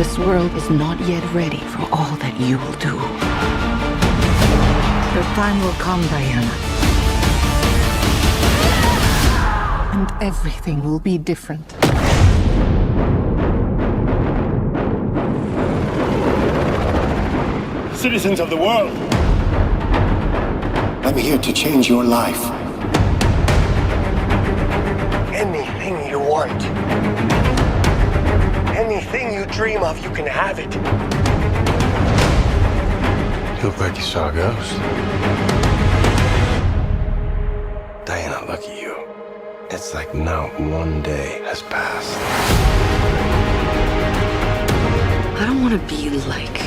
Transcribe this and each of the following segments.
This world is not yet ready for all that you will do. Your time will come, Diana. And everything will be different. Citizens of the world, I'm here to change your life. anything you want, anything you dream of, you can have it. You look like you saw a ghost. Diana, look at you. It's like not one day has passed. I don't want to be like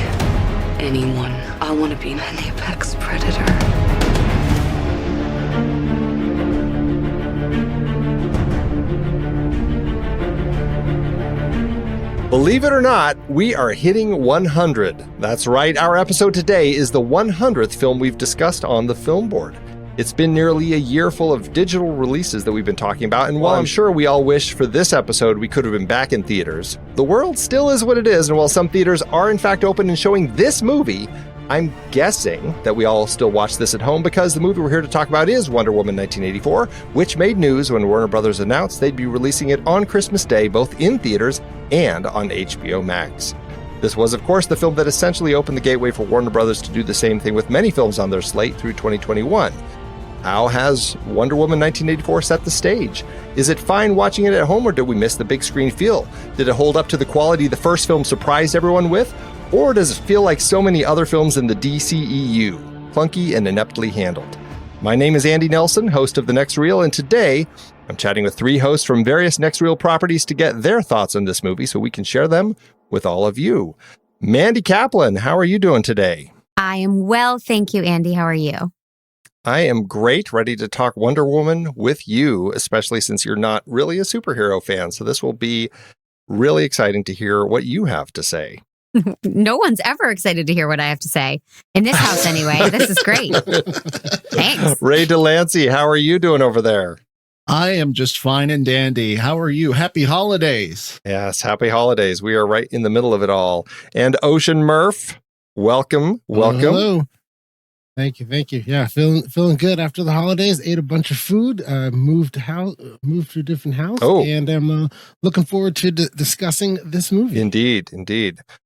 anyone. I want to be an apex predator. Believe it or not, we are hitting 100. That's right, our episode today is the 100th film we've discussed on the Film Board. It's been nearly a year full of digital releases that we've been talking about, and while I'm sure we all wish for this episode we could have been back in theaters, the world still is what it is, and while some theaters are in fact open and showing this movie, I'm guessing that we all still watch this at home because the movie we're here to talk about is Wonder Woman 1984, which made news when Warner Brothers announced they'd be releasing it on Christmas Day, both in theaters and on HBO Max. This was, of course, the film that essentially opened the gateway for Warner Brothers to do the same thing with many films on their slate through 2021. How has Wonder Woman 1984 set the stage? Is it fine watching it at home, or did we miss the big screen feel? Did it hold up to the quality the first film surprised everyone with? Or does it feel like so many other films in the DCEU, clunky and ineptly handled? My name is Andy Nelson, host of The Next Reel, and today I'm chatting with three hosts from various Next Reel properties to get their thoughts on this movie so we can share them with all of you. Mandy Kaplan, how are you doing today? I am well, thank you, Andy. How are you? I am great, ready to talk Wonder Woman with you, especially since you're not really a superhero fan. So this will be really exciting to hear what you have to say. No one's ever excited to hear what I have to say. In this house, anyway. This is great. Thanks. Ray Delancey, how are you doing over there? I am just fine and dandy. How are you? Happy holidays. Yes, happy holidays. We are right in the middle of it all. And Ocean Murph, welcome. Hello. Thank you. Yeah, feeling good after the holidays. Ate a bunch of food. Moved to a different house. Oh. And I'm looking forward to discussing this movie. Indeed.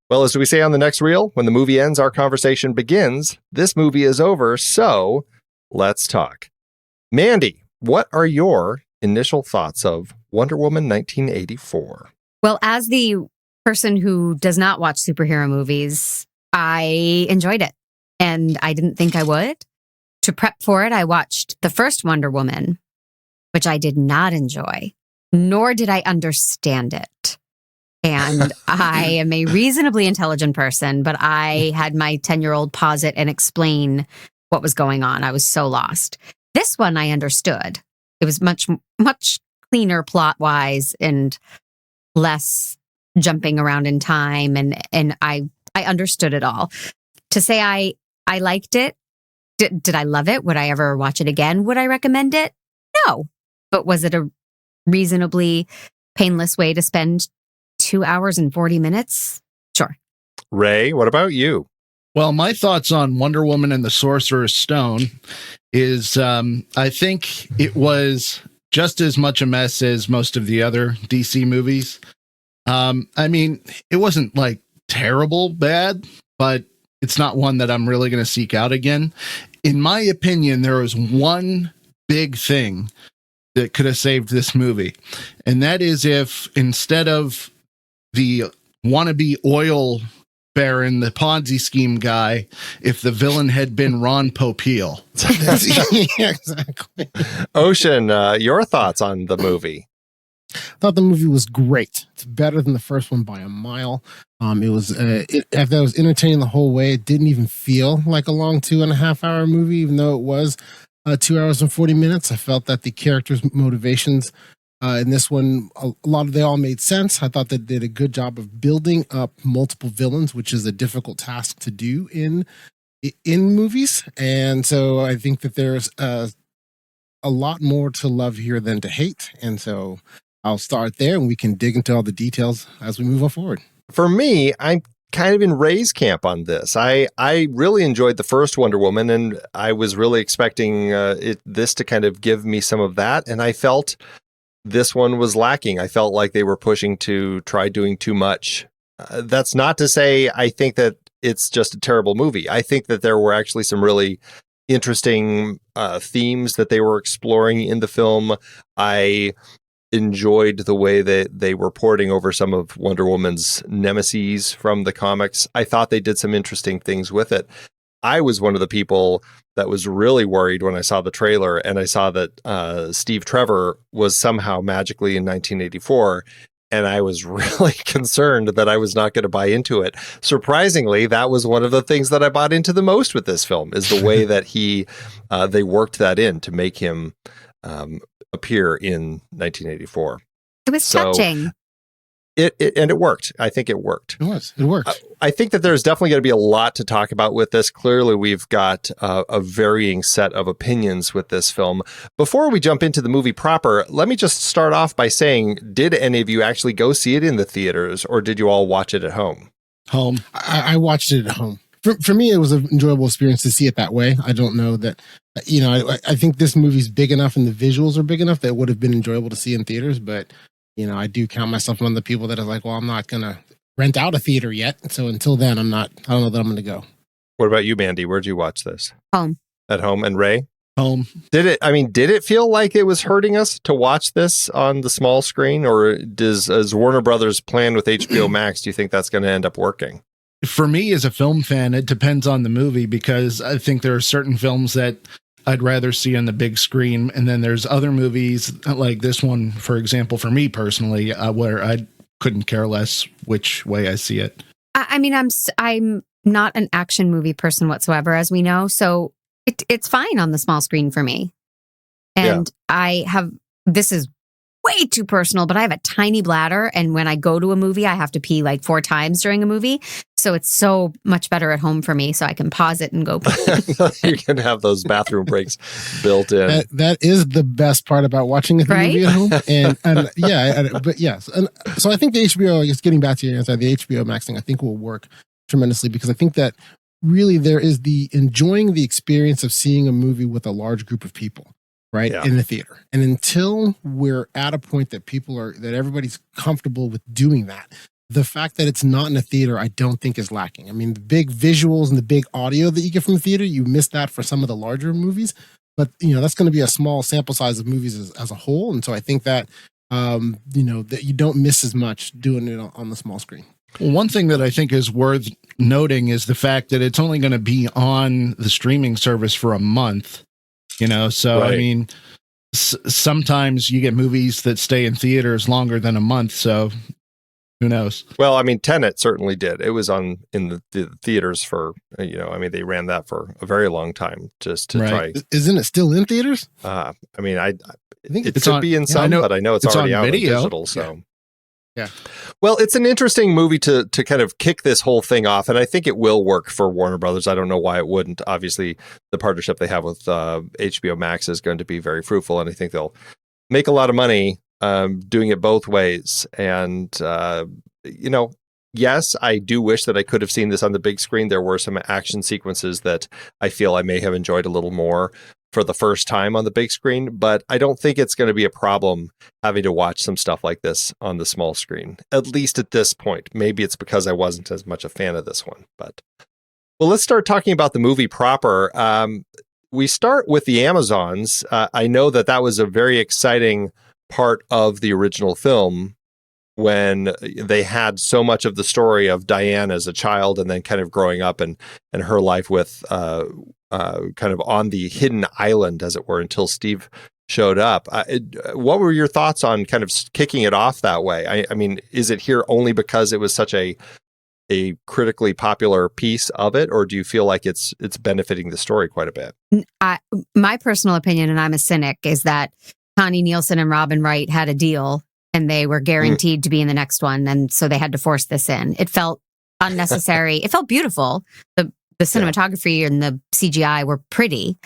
Well, as we say on The Next Reel, when the movie ends, our conversation begins. This movie is over, so let's talk. Mandy, what are your initial thoughts of Wonder Woman 1984? Well, as the person who does not watch superhero movies, I enjoyed it. And I didn't think I would. To prep for it, I watched the first Wonder Woman, which I did not enjoy, nor did I understand it. And I am a reasonably intelligent person, but I had my 10-year-old pause it and explain what was going on. I was so lost. This one I understood. It was much cleaner plot-wise and less jumping around in time. And I understood it all. To say I liked it. Did I love it? Would I ever watch it again? Would I recommend it? No. But was it a reasonably painless way to spend 2 hours and 40 minutes? Sure. Ray, what about you? Well, my thoughts on Wonder Woman and the Sorcerer's Stone is I think it was just as much a mess as most of the other DC movies. I mean, it wasn't like terrible bad, but it's not one that I'm really going to seek out again. In my opinion, there was one big thing that could have saved this movie. And that is if instead of the wannabe oil baron, the Ponzi scheme guy, if the villain had been Ron Popeil. Yeah, exactly. Ocean, your thoughts on the movie? I thought the movie was great. It's better than the first one by a mile. I thought it was entertaining the whole way. It didn't even feel like a long 2.5 hour movie, even though it was 2 hours and 40 minutes. I felt that the characters' motivations in this one, they all made sense. I thought they did a good job of building up multiple villains, which is a difficult task to do in movies. And so I think that there's a lot more to love here than to hate. And so I'll start there and we can dig into all the details as we move on forward. For me, I'm kind of in Ray's camp on this. I really enjoyed the first Wonder Woman, and I was really expecting this to kind of give me some of that, and I felt this one was lacking. I felt like they were pushing to try doing too much. That's not to say I think that it's just a terrible movie. I think that there were actually some really interesting themes that they were exploring in the film. I enjoyed the way that they were porting over some of Wonder Woman's nemesis from the comics. I thought they did some interesting things with it. I was one of the people that was really worried when I saw the trailer and I saw that Steve Trevor was somehow magically in 1984. And I was really concerned that I was not going to buy into it. Surprisingly, that was one of the things that I bought into the most with this film, is the way that they worked that in to make him appear in 1984. It was touching. It worked. I think it worked. It worked. I think that there's definitely going to be a lot to talk about with this. Clearly, we've got a varying set of opinions with this film. Before we jump into the movie proper, let me just start off by saying, did any of you actually go see it in the theaters, or did you all watch it at home? Home. I watched it at home. For me, it was an enjoyable experience to see it that way. I don't know that, I think this movie's big enough and the visuals are big enough that it would have been enjoyable to see in theaters, but I do count myself among the people that are like, well, I'm not going to rent out a theater yet. So until then, I don't know that I'm going to go. What about you, Mandy? Where'd you watch this? Home. At home. And Ray? Home. Did it feel like it was hurting us to watch this on the small screen, or as Warner Brothers plan with HBO Max, do you think that's going to end up working? For me as a film fan, it depends on the movie, because I think there are certain films that I'd rather see on the big screen. And then there's other movies like this one, for example, for me personally, where I couldn't care less which way I see it. I mean, I'm not an action movie person whatsoever, as we know. So it's fine on the small screen for me. And this is way too personal, but I have a tiny bladder. And when I go to a movie, I have to pee like 4 times during a movie. So it's so much better at home for me. So I can pause it and go pee. You can have those bathroom breaks built in. That is the best part about watching a movie at home. But yes. And so I think the HBO, just getting back to your answer, the HBO Max thing, I think will work tremendously, because I think that really there is the enjoying the experience of seeing a movie with a large group of people. Right. Yeah. In the theater. And until we're at a point that that everybody's comfortable with doing that, the fact that it's not in a theater, I don't think is lacking. I mean, the big visuals and the big audio that you get from the theater, you miss that for some of the larger movies, but that's going to be a small sample size of movies as a whole. And so I think that, that you don't miss as much doing it on the small screen. Well, one thing that I think is worth noting is the fact that it's only going to be on the streaming service for a month. So right. I mean, sometimes you get movies that stay in theaters longer than a month. So who knows? Well, I mean, Tenet certainly did. It was in the theaters for, they ran that for a very long time just to try. Isn't it still in theaters? I think it could be in some, but I know it's already out on digital. So. Yeah. Well, it's an interesting movie to kind of kick this whole thing off, and I think it will work for Warner Brothers. I don't know why it wouldn't. Obviously, the partnership they have with HBO Max is going to be very fruitful, and I think they'll make a lot of money doing it both ways. And, yes, I do wish that I could have seen this on the big screen. There were some action sequences that I feel I may have enjoyed a little more for the first time on the big screen, but I don't think it's going to be a problem having to watch some stuff like this on the small screen, at least at this point. Maybe it's because I wasn't as much a fan of this one, but well, let's start talking about the movie proper. We start with the Amazons. I know that was a very exciting part of the original film when they had so much of the story of Diane as a child and then kind of growing up and her life with kind of on the hidden island, as it were, until Steve showed up. What were your thoughts on kind of kicking it off that way? I mean, is it here only because it was such a critically popular piece of it, or do you feel like it's benefiting the story quite a bit? My personal opinion, and I'm a cynic, is that Connie Nielsen and Robin Wright had a deal and they were guaranteed to be in the next one, and so they had to force this in. It felt unnecessary. It felt beautiful. The cinematography and the CGI were pretty,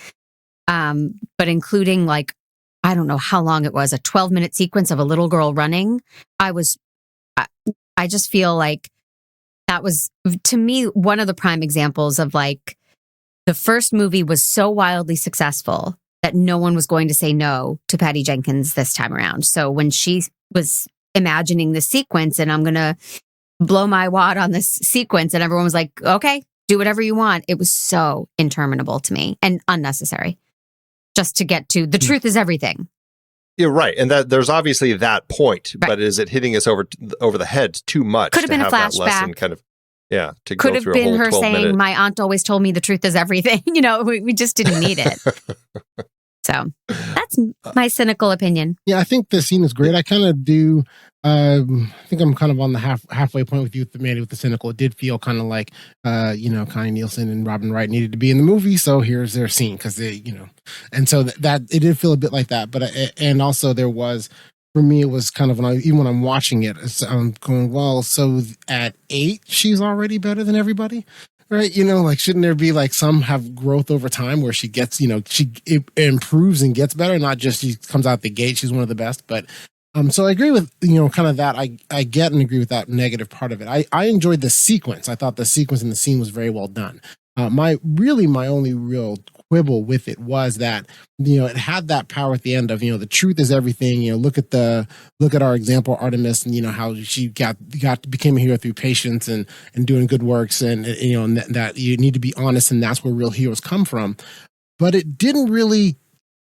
but including I don't know how long it was, a 12-minute sequence of a little girl running. I just feel like that was, to me, one of the prime examples of like the first movie was so wildly successful that no one was going to say no to Patty Jenkins this time around. So when she was imagining the sequence and I'm going to blow my wad on this sequence and everyone was like, okay, do whatever you want. It was so interminable to me and unnecessary just to get to the truth is everything. You're right. And that there's obviously that point, but is it hitting us over the head too much? Could have been a that lesson flashback. kind of, to Could go have through a been whole her 12 saying, minute. my aunt always told me the truth is everything. We just didn't need it. So that's my cynical opinion. Yeah, I think the scene is great. I kind of do. I think I'm kind of on the halfway point with you, Mandy, with the cynical. It did feel kind of like, Connie Nielsen and Robin Wright needed to be in the movie, so here's their scene because and so that it did feel a bit like that. But and also there was, for me, it was kind of even when I'm watching it, I'm going, well, so at 8 she's already better than everybody. Right, like shouldn't there be like some have growth over time where she gets, she improves and gets better, not just she comes out the gate she's one of the best. But so I agree with kind of that. I get and agree with that negative part of it. I enjoyed the sequence. I thought the sequence in the scene was very well done. My only real quibble with it was that it had that power at the end of the truth is everything. Look at our example Artemis and how she became a hero through patience and doing good works and and that you need to be honest and that's where real heroes come from. But it didn't really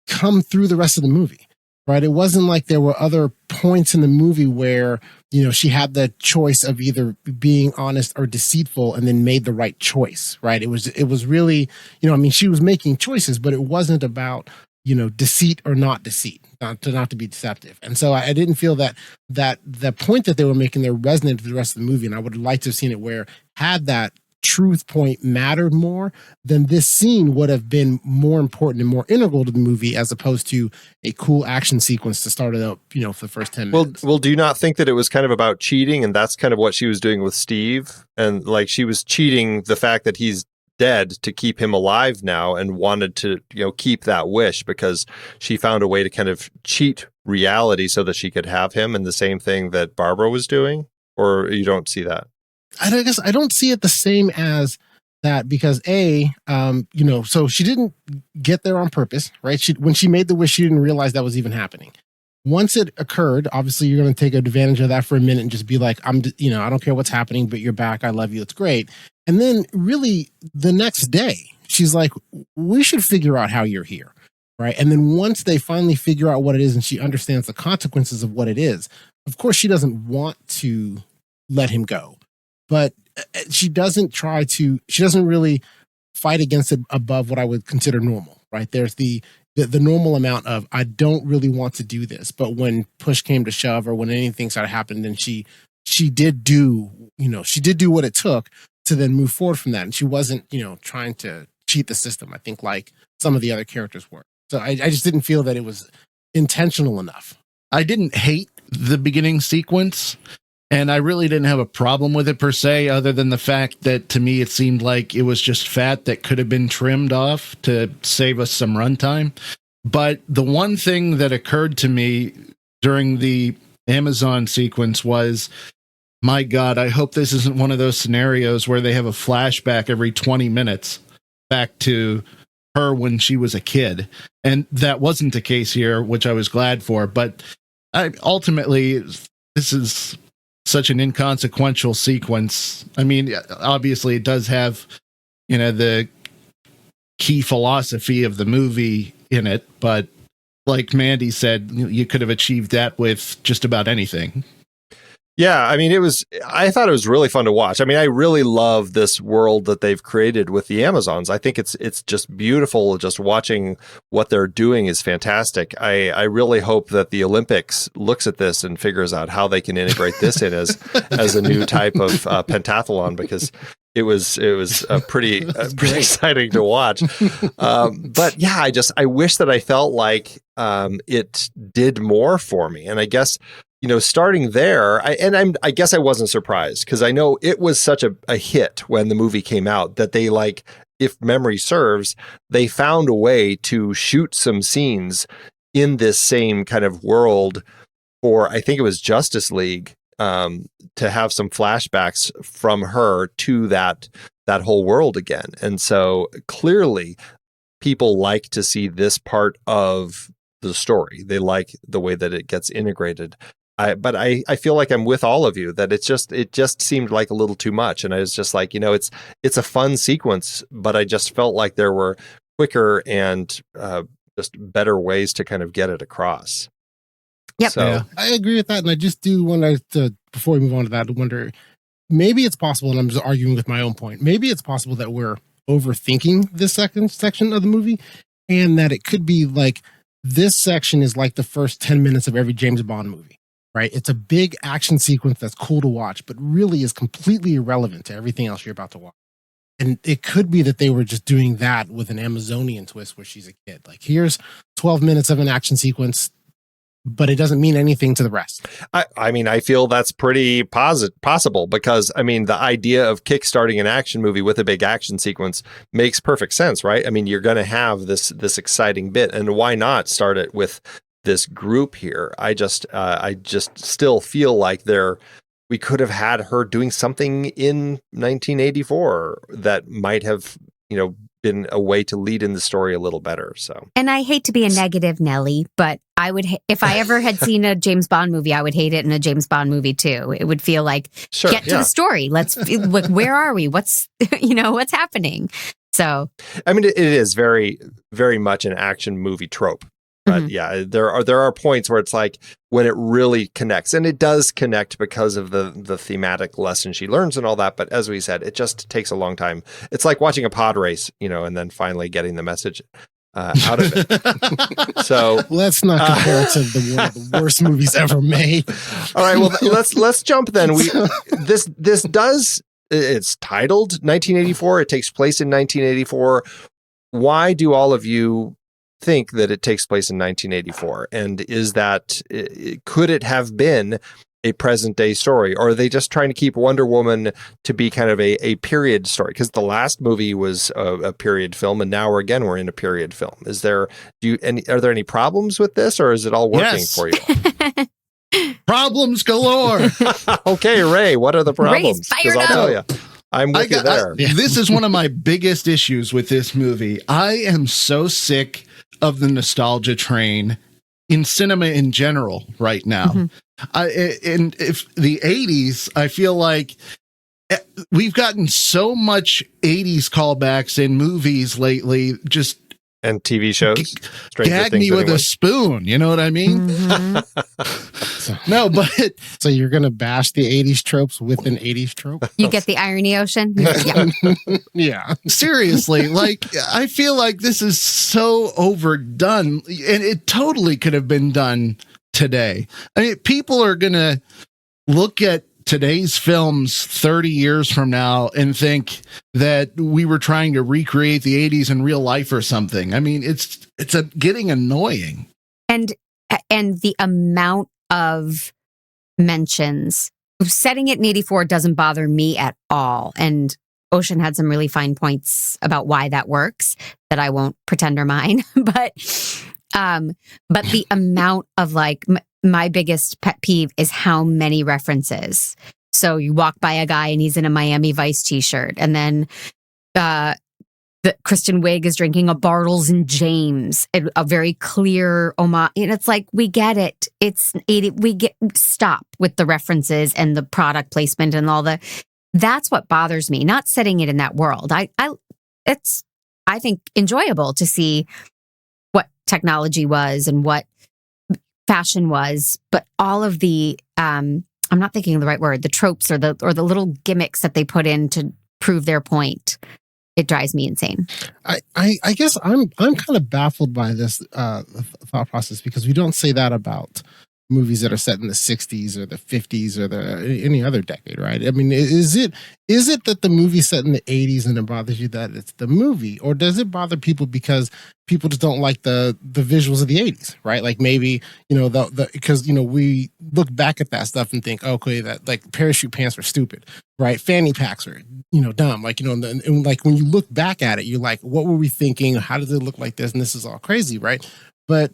come through the rest of the movie. Right. It wasn't like there were other points in the movie where, she had the choice of either being honest or deceitful and then made the right choice. Right. It was really, she was making choices, but it wasn't about, deceit or not deceit, not to be deceptive. And so I didn't feel that the point that they were making there resonant with the rest of the movie. And I would like to have seen it where had that truth point mattered more, then this scene would have been more important and more integral to the movie as opposed to a cool action sequence to start it up, for the first 10 minutes. Well, do you not think that it was kind of about cheating and that's kind of what she was doing with Steve? And like she was cheating the fact that he's dead to keep him alive now and wanted to, keep that wish because she found a way to kind of cheat reality so that she could have him, and the same thing that Barbara was doing? Or you don't see that? I guess I don't see it the same as that because so she didn't get there on purpose, right? When she made the wish, she didn't realize that was even happening. Once it occurred, obviously you're going to take advantage of that for a minute and just be like, I don't care what's happening, but you're back. I love you. It's great. And then really the next day, she's like, we should figure out how you're here. Right. And then once they finally figure out what it is and she understands the consequences of what it is, of course, she doesn't want to let him go. But she doesn't really fight against it above what I would consider normal, right? There's the normal amount of, I don't really want to do this. But when push came to shove or when anything started happening, then she did do what it took to then move forward from that. And she wasn't, trying to cheat the system, I think, like some of the other characters were. So I just didn't feel that it was intentional enough. I didn't hate the beginning sequence. And I really didn't have a problem with it per se, other than the fact that to me it seemed like it was just fat that could have been trimmed off to save us some runtime. But the one thing that occurred to me during the Amazon sequence was, my God, I hope this isn't one of those scenarios where they have a flashback every 20 minutes back to her when she was a kid. And that wasn't the case here, which I was glad for. But ultimately, this is such an inconsequential sequence. I mean, obviously it does have, the key philosophy of the movie in it, but like Mandy said, you could have achieved that with just about anything. Yeah, I mean, I thought it was really fun to watch. I mean, I really love this world that they've created with the Amazons. I think it's just beautiful. Just watching what they're doing is fantastic. I really hope that the Olympics looks at this and figures out how they can integrate this in as a new type of pentathlon, because it was pretty exciting to watch. But yeah, I wish that I felt like it did more for me. And I guess, starting there, I guess I wasn't surprised because I know it was such a hit when the movie came out that they, like, if memory serves, they found a way to shoot some scenes in this same kind of world for, I think it was Justice League. to have some flashbacks from her to that whole world again. And so clearly people like to see this part of the story. They like the way that it gets integrated. But I feel like I'm with all of you that it just seemed like a little too much. And I was just like, it's a fun sequence, but I just felt like there were quicker and just better ways to kind of get it across. Yep. So Yeah. I agree with that. And I just do want to, before we move on to that, wonder, maybe it's possible, and I'm just arguing with my own point, maybe it's possible that we're overthinking this second section of the movie, and that it could be like this section is like the first 10 minutes of every James Bond movie. Right? It's a big action sequence that's cool to watch, but really is completely irrelevant to everything else you're about to watch. And it could be that they were just doing that with an Amazonian twist where she's a kid. Like, here's 12 minutes of an action sequence, but it doesn't mean anything to the rest. I mean, I feel that's pretty possible because, I mean, the idea of kickstarting an action movie with a big action sequence makes perfect sense, right? I mean, you're going to have this exciting bit, and why not start it with this group here? I just still feel like we could have had her doing something in 1984 that might have, been a way to lead in the story a little better. So, And I hate to be a negative Nelly, but I would, if I ever had seen a James Bond movie, I would hate it in a James Bond movie too. It would feel like, get to the story. Let's look, where are we? What's, what's happening? So, I mean, it is very, very much an action movie trope. But yeah, there are points where it's like when it really connects, and it does connect because of the thematic lesson she learns and all that. But as we said, it just takes a long time. It's like watching a pod race, and then finally getting the message out of it. So let's not compare it to one of the worst movies ever made. All right, well, let's jump then. This does. It's titled 1984. It takes place in 1984. Why do all of you think that it takes place in 1984? And is that, could it have been a present day story, or are they just trying to keep Wonder Woman to be kind of a period story? Because the last movie was a period film, and now we're in a period film. Are there any problems with this, or is it all working for you? Problems galore. Okay, Ray, what are the problems? Ray's fired I'll up. tell you, I'm with you there. This is one of my biggest issues with this movie. I am so sick of the nostalgia train in cinema in general right now. And if the 80s, I feel like we've gotten so much 80s callbacks in movies lately, just and TV shows. Gag me with a spoon. You know what I mean? No, but so you're going to bash the 80s tropes with an 80s trope? You get the irony, Ocean? Yeah. Yeah. Seriously, like, I feel like this is so overdone, and it totally could have been done today. I mean, people are going to look at today's films 30 years from now and think that we were trying to recreate the 80s in real life or something. I mean, it's getting annoying. And the amount of mentions, setting it in 84 doesn't bother me at all. And Ocean had some really fine points about why that works that I won't pretend are mine. But the amount of like, my biggest pet peeve is how many references. So you walk by a guy and he's in a Miami Vice t-shirt, and then the Kristen Wiig is drinking a Bartles and James, a very clear homage. And it's like, we get it. It's 80. Stop with the references and the product placement and all that's what bothers me. Not setting it in that world. It's I think enjoyable to see what technology was and what fashion was, but all of the I'm not thinking of the right word, the tropes or the little gimmicks that they put in to prove their point, it drives me insane. I guess I'm kind of baffled by this thought process, because we don't say that about movies that are set in the 60s or the 50s or any other decade, right? I mean, is it that the movie's set in the 80s and it bothers you that it's the movie, or does it bother people because people just don't like the visuals of the 80s, right? Like maybe, because, we look back at that stuff and think, okay, that like parachute pants were stupid, right? Fanny packs are, dumb. Like, and like when you look back at it, you're like, what were we thinking? How does it look like this? And this is all crazy, right? But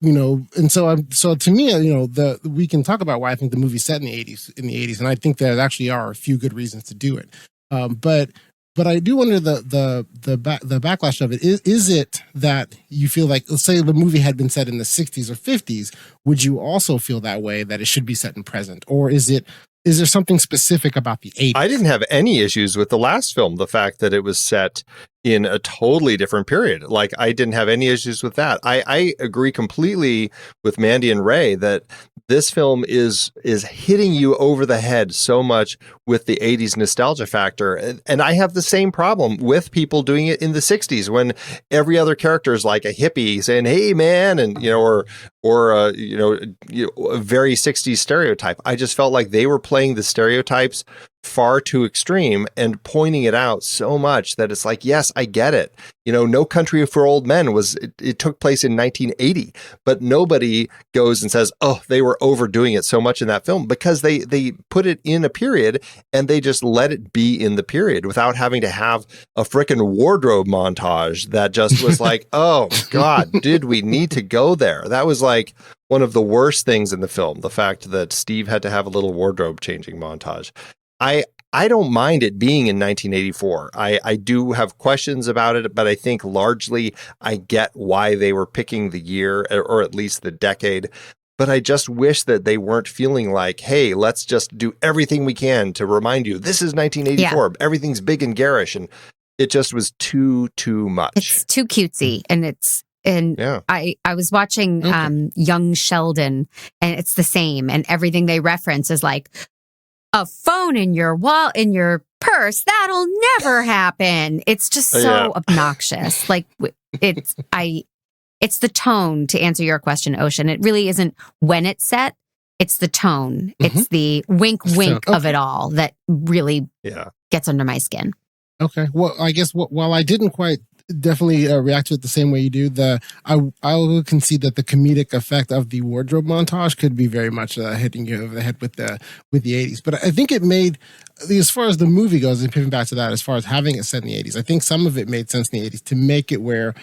and so to me, we can talk about why I think the movie's set in the 80s, and I think there actually are a few good reasons to do it. But I do wonder the backlash of it. Is it that you feel like, let's say the movie had been set in the 60s or 50s, would you also feel that way, that it should be set in present? Or is there something specific about the 80s? I didn't have any issues with the last film, the fact that it was set in a totally different period. Like, I didn't have any issues with that. I agree completely with Mandy and Ray that this film is hitting you over the head so much with the 80s nostalgia factor. And I have the same problem with people doing it in the 60s, when every other character is like a hippie saying, "Hey man," and or a very 60s stereotype. I just felt like they were playing the stereotypes far too extreme and pointing it out so much that it's like, yes, I get it. No Country for Old Men it took place in 1980, but nobody goes and says, oh, they were overdoing it so much in that film, because they put it in a period and they just let it be in the period without having to have a frickin' wardrobe montage that just was like, oh God, did we need to go there? That was like one of the worst things in the film, the fact that Steve had to have a little wardrobe changing montage. I don't mind it being in 1984. I do have questions about it, but I think largely I get why they were picking the year, or at least the decade. But I just wish that they weren't feeling like, hey, let's just do everything we can to remind you this is 1984. Yeah. Everything's big and garish, and it just was too much. It's too cutesy, and yeah. I was watching Young Sheldon, and it's the same, and everything they reference is like, a phone in your purse, that'll never happen. It's just so obnoxious. Like, it's the tone, to answer your question, Ocean. It really isn't when it's set, it's the tone. Mm-hmm. It's the wink of it all that really gets under my skin. Okay. Well, I guess while I didn't quite definitely react to it the same way you do, I will concede that the comedic effect of the wardrobe montage could be very much hitting you over the head with the 80s. But I think it made, as far as the movie goes, and pivoting back to that, as far as having it set in the 80s, I think some of it made sense in the 80s to make it where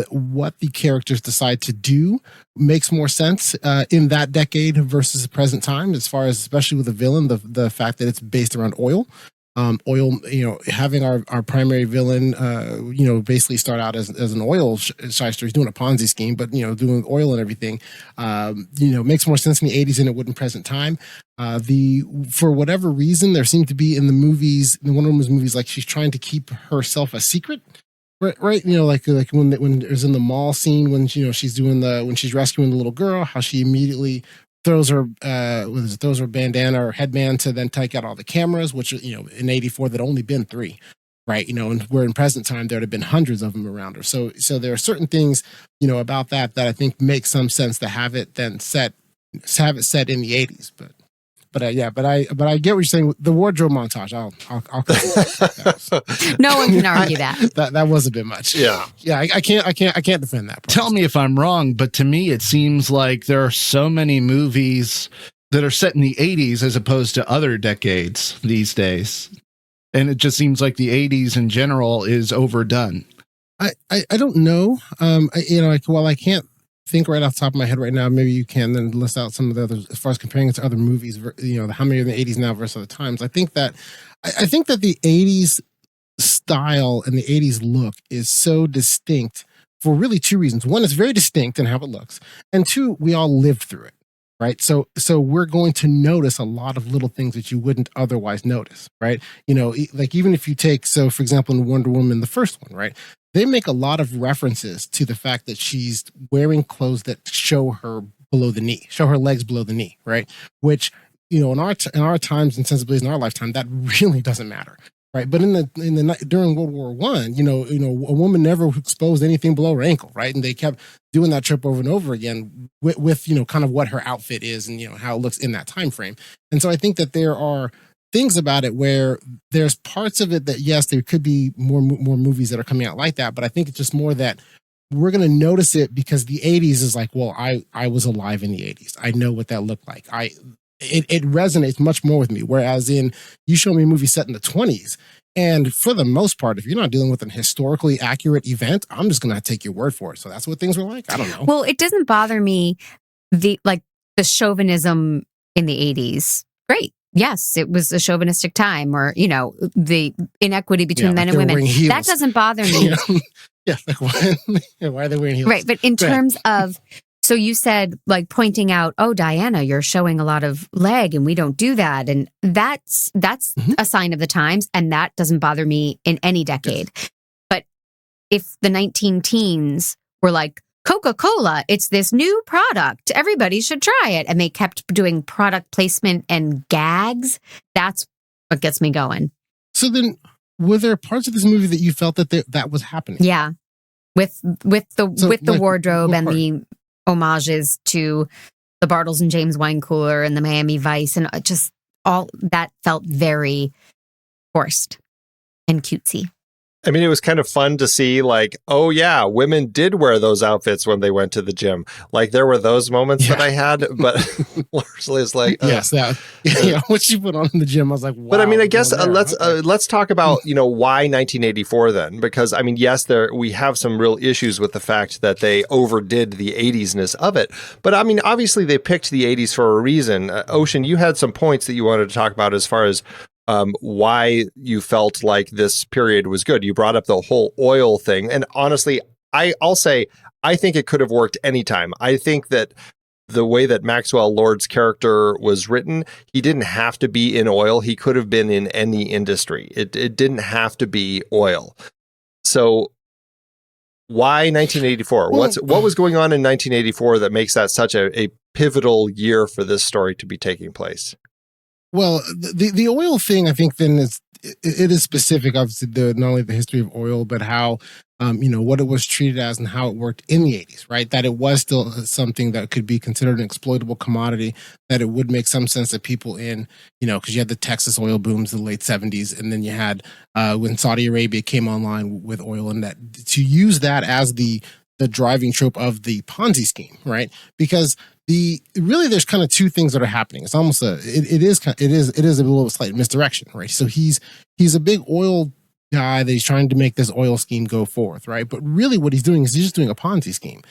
what the characters decide to do makes more sense in that decade versus the present time, as far as, especially with the villain, the fact that it's based around oil. Having our primary villain, basically start out as an oil shyster. He's doing a Ponzi scheme, but, doing oil and everything, makes more sense in the 80s than it would in present time. For whatever reason, there seemed to be in the movies, in one of those movies, like she's trying to keep herself a secret. Right, like when it was in the mall scene, when she's doing when she's rescuing the little girl, how she immediately throws her bandana or headband to then take out all the cameras, which, in 84 there'd only been 3, right? And where in present time there'd have been hundreds of them around her. So there are certain things, about that I think make some sense to have it set in the 80s. But I get what you're saying. The wardrobe montage, I'll no one can argue that. That was a bit much. Yeah. I can't defend that part. Tell me if I'm wrong, but to me it seems like there are so many movies that are set in the 80s as opposed to other decades these days, and it just seems like the 80s in general is overdone. I don't know. While I can't think right off the top of my head right now, maybe you can then list out some of the others as far as comparing it to other movies, how many are in the 80s now versus other times. I think that the 80s style and the 80s look is so distinct for really 2 reasons. One, it's very distinct in how it looks, and 2, we all lived through it, right? So we're going to notice a lot of little things that you wouldn't otherwise notice, right? Like even if you take, so for example, in Wonder Woman, the first one, right? They make a lot of references to the fact that she's wearing clothes that show her legs below the knee, right? Which, in our times and sensibilities in our lifetime, that really doesn't matter, right? But during World War I, a woman never exposed anything below her ankle, right? And they kept doing that trip over and over again with kind of what her outfit is and how it looks in that time frame. And so I think that there are things about it where there's parts of it that, yes, there could be more movies that are coming out like that, but I think it's just more that we're going to notice it because the 80s is like, well, I was alive in the 80s. I know what that looked like. it resonates much more with me. Whereas you show me a movie set in the 20s, and for the most part, if you're not dealing with an historically accurate event, I'm just going to take your word for it. So that's what things were like. I don't know. Well, it doesn't bother me, the chauvinism in the 80s. Great. Yes, it was a chauvinistic time, or, the inequity between men and women. That doesn't bother me. Yeah, like why are they wearing heels? Right, but in terms of, so you said, like, pointing out, oh, Diana, you're showing a lot of leg and we don't do that. And that's a sign of the times, and that doesn't bother me in any decade. Yes. But if the 19-teens were like, Coca-Cola, it's this new product, everybody should try it, and they kept doing product placement and gags, that's what gets me going. So then, were there parts of this movie that you felt that was happening? Yeah, with the wardrobe and the homages to the Bartles and James wine cooler and the Miami Vice, and just all that felt very forced and cutesy. I mean, it was kind of fun to see, like, oh yeah, women did wear those outfits when they went to the gym. Like, there were those moments that I had, but largely it's like, yes, what she put on in the gym, I was like, wow. But I mean, I guess let's talk about why 1984 then, because I mean, yes, we have some real issues with the fact that they overdid the 80s-ness of it, but I mean, obviously they picked the 80s for a reason. Ocean, you had some points that you wanted to talk about as far as why you felt like this period was good. You brought up the whole oil thing. And honestly, I'll say, I think it could have worked anytime. I think that the way that Maxwell Lord's character was written, he didn't have to be in oil. He could have been in any industry. It didn't have to be oil. So why 1984? What was going on in 1984 that makes that such a pivotal year for this story to be taking place? Well, the oil thing, I think, then it is specific, obviously, not only the history of oil, but how, what it was treated as and how it worked in the 80s, right? That it was still something that could be considered an exploitable commodity, that it would make some sense that people because you had the Texas oil booms in the late 70s, and then you had when Saudi Arabia came online with oil, and that to use that as the driving trope of the Ponzi scheme, right? Because there's kind of two things that are happening. It's almost it is a little slight misdirection, right? So he's a big oil guy that he's trying to make this oil scheme go forth, right? But really what he's doing is he's just doing a Ponzi scheme.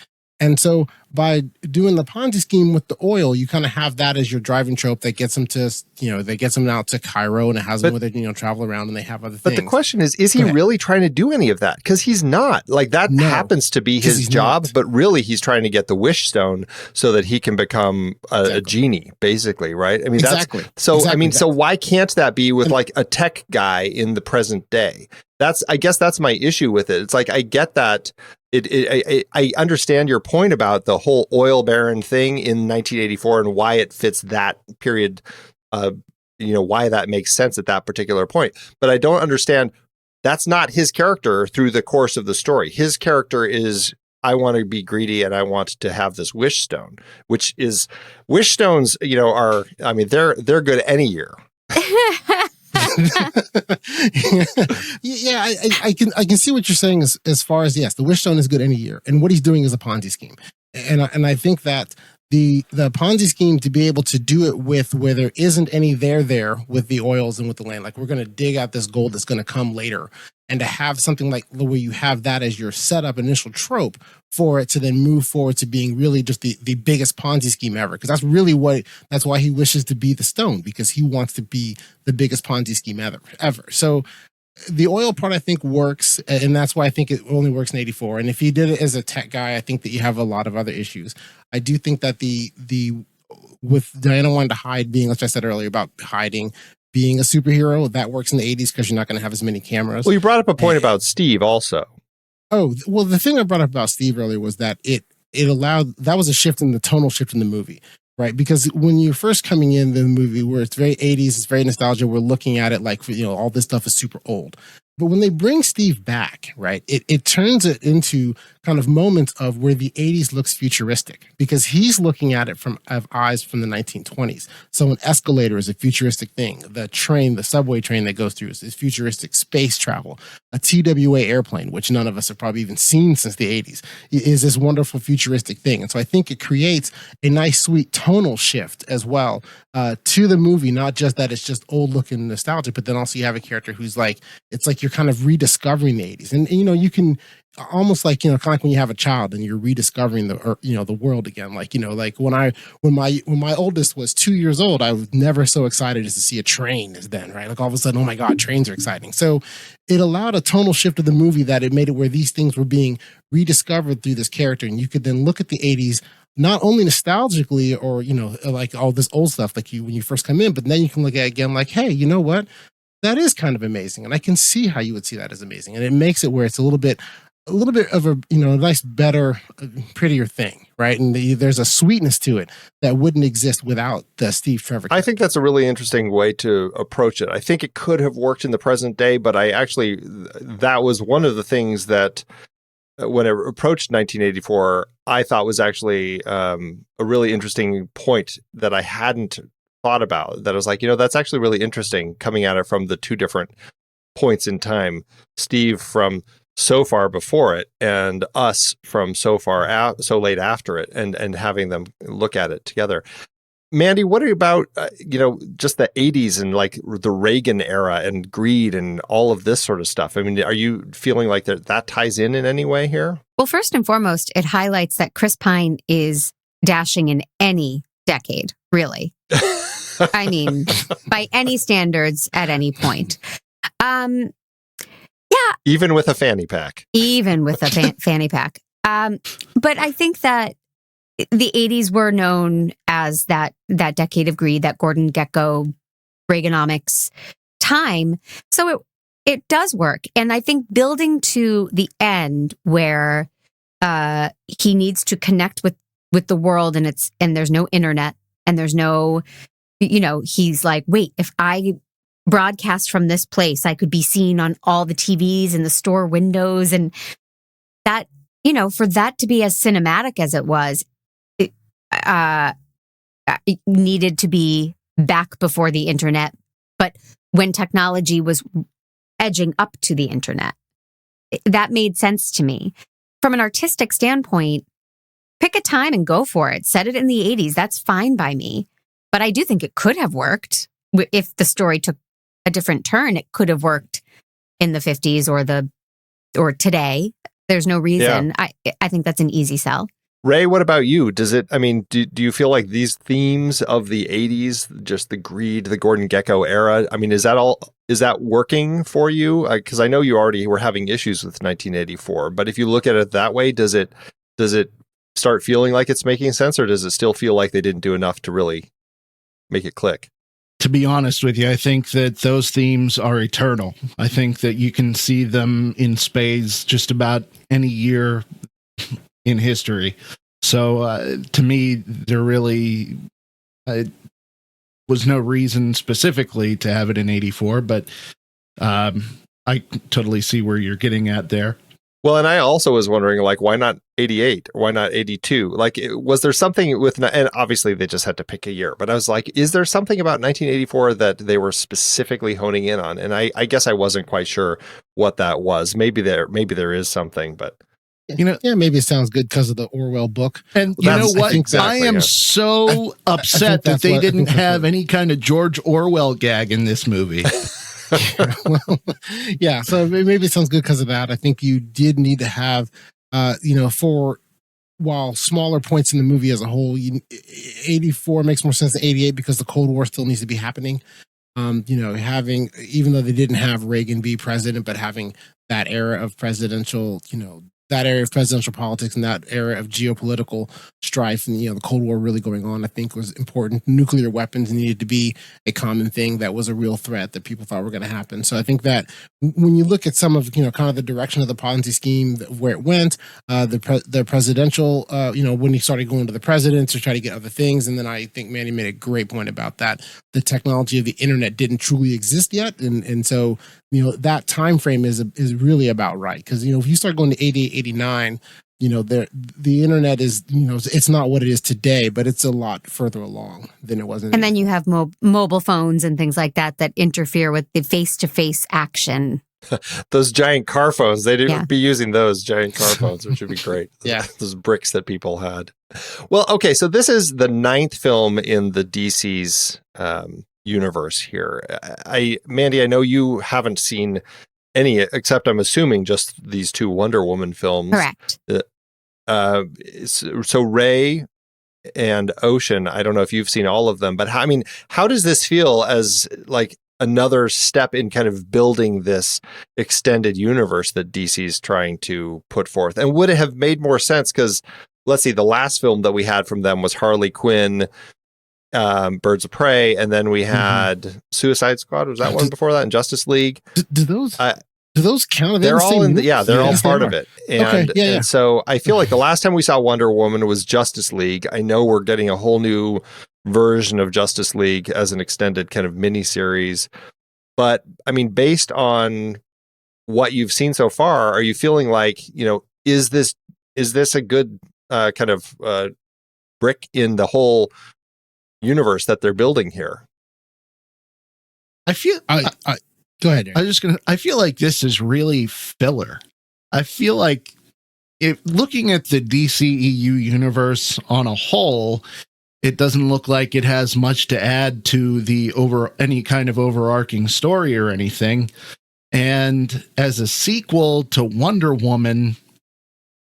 And so by doing the Ponzi scheme with the oil, you kind of have that as your driving trope that gets them to, that gets them out to Cairo, and it has them with it, travel around, and they have other things. But the question is he really trying to do any of that? Because he's not. Like, that happens to be his job, but really he's trying to get the wish stone so that he can become a genie, basically, right? I mean, exactly. So why can't that be with like a tech guy in the present day? I guess that's my issue with it. It's like, I get that. I understand your point about the whole oil baron thing in 1984 and why it fits that period, why that makes sense at that particular point. But I don't understand, that's not his character through the course of the story. His character is, I want to be greedy and I want to have this wish stone, which is, wish stones, are, I mean, they're good any year. Yeah, I can see what you're saying as far as, yes, the wish stone is good any year, and what he's doing is a Ponzi scheme, and I think that the Ponzi scheme, to be able to do it with where there isn't any there with the oils and with the land, like we're going to dig out this gold that's going to come later, and to have something like the way you have that as your setup initial trope for it to then move forward to being really just the biggest Ponzi scheme ever. Because that's why he wishes to be the stone, because he wants to be the biggest Ponzi scheme ever. So the oil part, I think, works, and that's why I think it only works in 84. And if he did it as a tech guy, I think that you have a lot of other issues. I do think that with Diana wanting to hide, being, like I said earlier, about hiding, being a superhero, that works in the 80s because you're not going to have as many cameras. Well, you brought up a point about Steve also. Oh, well, the thing I brought up about Steve earlier was that it allowed, that was a shift in the tonal shift in the movie, right? Because when you're first coming in the movie, where it's very 80s, it's very nostalgia, we're looking at it like, all this stuff is super old. But when they bring Steve back, right, it turns it into kind of moments of where the 80s looks futuristic because he's looking at it from eyes from the 1920s. So an escalator is a futuristic thing. The train, the subway train that goes through is futuristic. Space travel. A TWA airplane, which none of us have probably even seen since the 80s, is this wonderful futuristic thing. And so I think it creates a nice, sweet tonal shift as well to the movie, not just that it's just old looking nostalgic, but then also you have a character who's like, it's like you're kind of rediscovering the 80s. And you know, you can almost like, you know, kind of like when you have a child and you're rediscovering the world again. Like, you know, like when my oldest was 2 years old, I was never so excited as to see a train as then, right? Like all of a sudden, oh my God, trains are exciting. So it allowed a tonal shift of the movie that it made it where these things were being rediscovered through this character. And you could then look at the 80s not only nostalgically or, you know, like all this old stuff, like when you first come in, but then you can look at it again like, hey, you know what? That is kind of amazing. And I can see how you would see that as amazing. And it makes it where it's a little bit of a, you know, nice, better, prettier thing, right? And there's a sweetness to it that wouldn't exist without the Steve Trevor character. I think that's a really interesting way to approach it. I think it could have worked in the present day, but that was one of the things that when I approached 1984, I thought was actually a really interesting point that I hadn't thought about. That I was like, you know, that's actually really interesting coming at it from the two different points in time. Steve from so far before it and us from so late after it, and having them look at it together. Mandy, what are you about, you know, just the 80s and like the Reagan era and greed and all of this sort of stuff? I mean, are you feeling like that ties in any way here? Well, first and foremost, it highlights that Chris Pine is dashing in any decade, really. I mean, by any standards at any point. Yeah. Even with a fanny pack. Even with a fanny pack. But I think that the 80s were known as that decade of greed, that Gordon Gekko Reaganomics time. So it does work. And I think building to the end where he needs to connect with the world and there's no internet and there's no, you know, he's like, wait, if I broadcast from this place, I could be seen on all the TVs and the store windows. And that, you know, for that to be as cinematic as it was, it needed to be back before the internet, but when technology was edging up to the internet. That made sense to me. From an artistic standpoint, pick a time and go for it. Set it in the 80s. That's fine by me. But I do think it could have worked. If the story took a different turn, it could have worked in the 50s or today. There's no reason. Yeah. I think that's an easy sell. Ray, what about you? Does it, I mean, do you feel like these themes of the 80s, just the greed, the Gordon Gekko era, I mean, is that working for you? Because I know you already were having issues with 1984, but if you look at it that way, does it start feeling like it's making sense, or does it still feel like they didn't do enough to really make it click? To be honest with you, I think that those themes are eternal. I think that you can see them in spades just about any year in history. So to me, there really was no reason specifically to have it in 84, but I totally see where you're getting at there. Well, and I also was wondering, like, why not 88? Or why not 82? Like, was there something with, and obviously they just had to pick a year, but I was like, is there something about 1984 that they were specifically honing in on? And I guess I wasn't quite sure what that was. Maybe there is something, but... You know, yeah, maybe it sounds good because of the Orwell book. And you know what? I am so upset that they didn't have any kind of George Orwell gag in this movie. Well, yeah, so maybe it sounds good because of that. I think you did need to have, while smaller points in the movie as a whole, 84 makes more sense than 88 because the Cold War still needs to be happening. Having, even though they didn't have Reagan be president, but having that era of presidential, that area of presidential politics and that era of geopolitical strife and, the Cold War really going on, I think was important. Nuclear weapons needed to be a common thing that was a real threat that people thought were going to happen. So I think that when you look at some of, kind of the direction of the Ponzi scheme, where it went, the presidential, when he started going to the president to try to get other things. And then I think Mandy made a great point about that. The technology of the internet didn't truly exist yet. And so, that time frame is really about right. Because, if you start going to 88, 89, the internet is, it's not what it is today, but it's a lot further along than it was. And then you have mobile phones and things like that interfere with the face-to-face action. Those giant car phones, they'd be using those giant car phones, which would be great. Yeah. Those bricks that people had. Well, okay, so this is the 9th film in the DC's universe here. Mandy, I know you haven't seen any, except I'm assuming just these 2 Wonder Woman films. Correct. So Ray and Ocean, I don't know if you've seen all of them, but how does this feel as like another step in kind of building this extended universe that DC's trying to put forth? And would it have made more sense? Because let's see, the last film that we had from them was Harley Quinn, Birds of Prey, and then we had Suicide Squad. Was that one before that? And Justice League. Do those count? They're all in. They're all part of it. And, okay. And so I feel like the last time we saw Wonder Woman was Justice League. I know we're getting a whole new version of Justice League as an extended kind of miniseries. But based on what you've seen so far, are you feeling like, is this a good kind of brick in the whole universe that they're building here? I feel go ahead, Aaron. I feel like this is really filler. I feel like looking at the DCEU universe on a whole, it doesn't look like it has much to add to any kind of overarching story or anything. And as a sequel to Wonder Woman,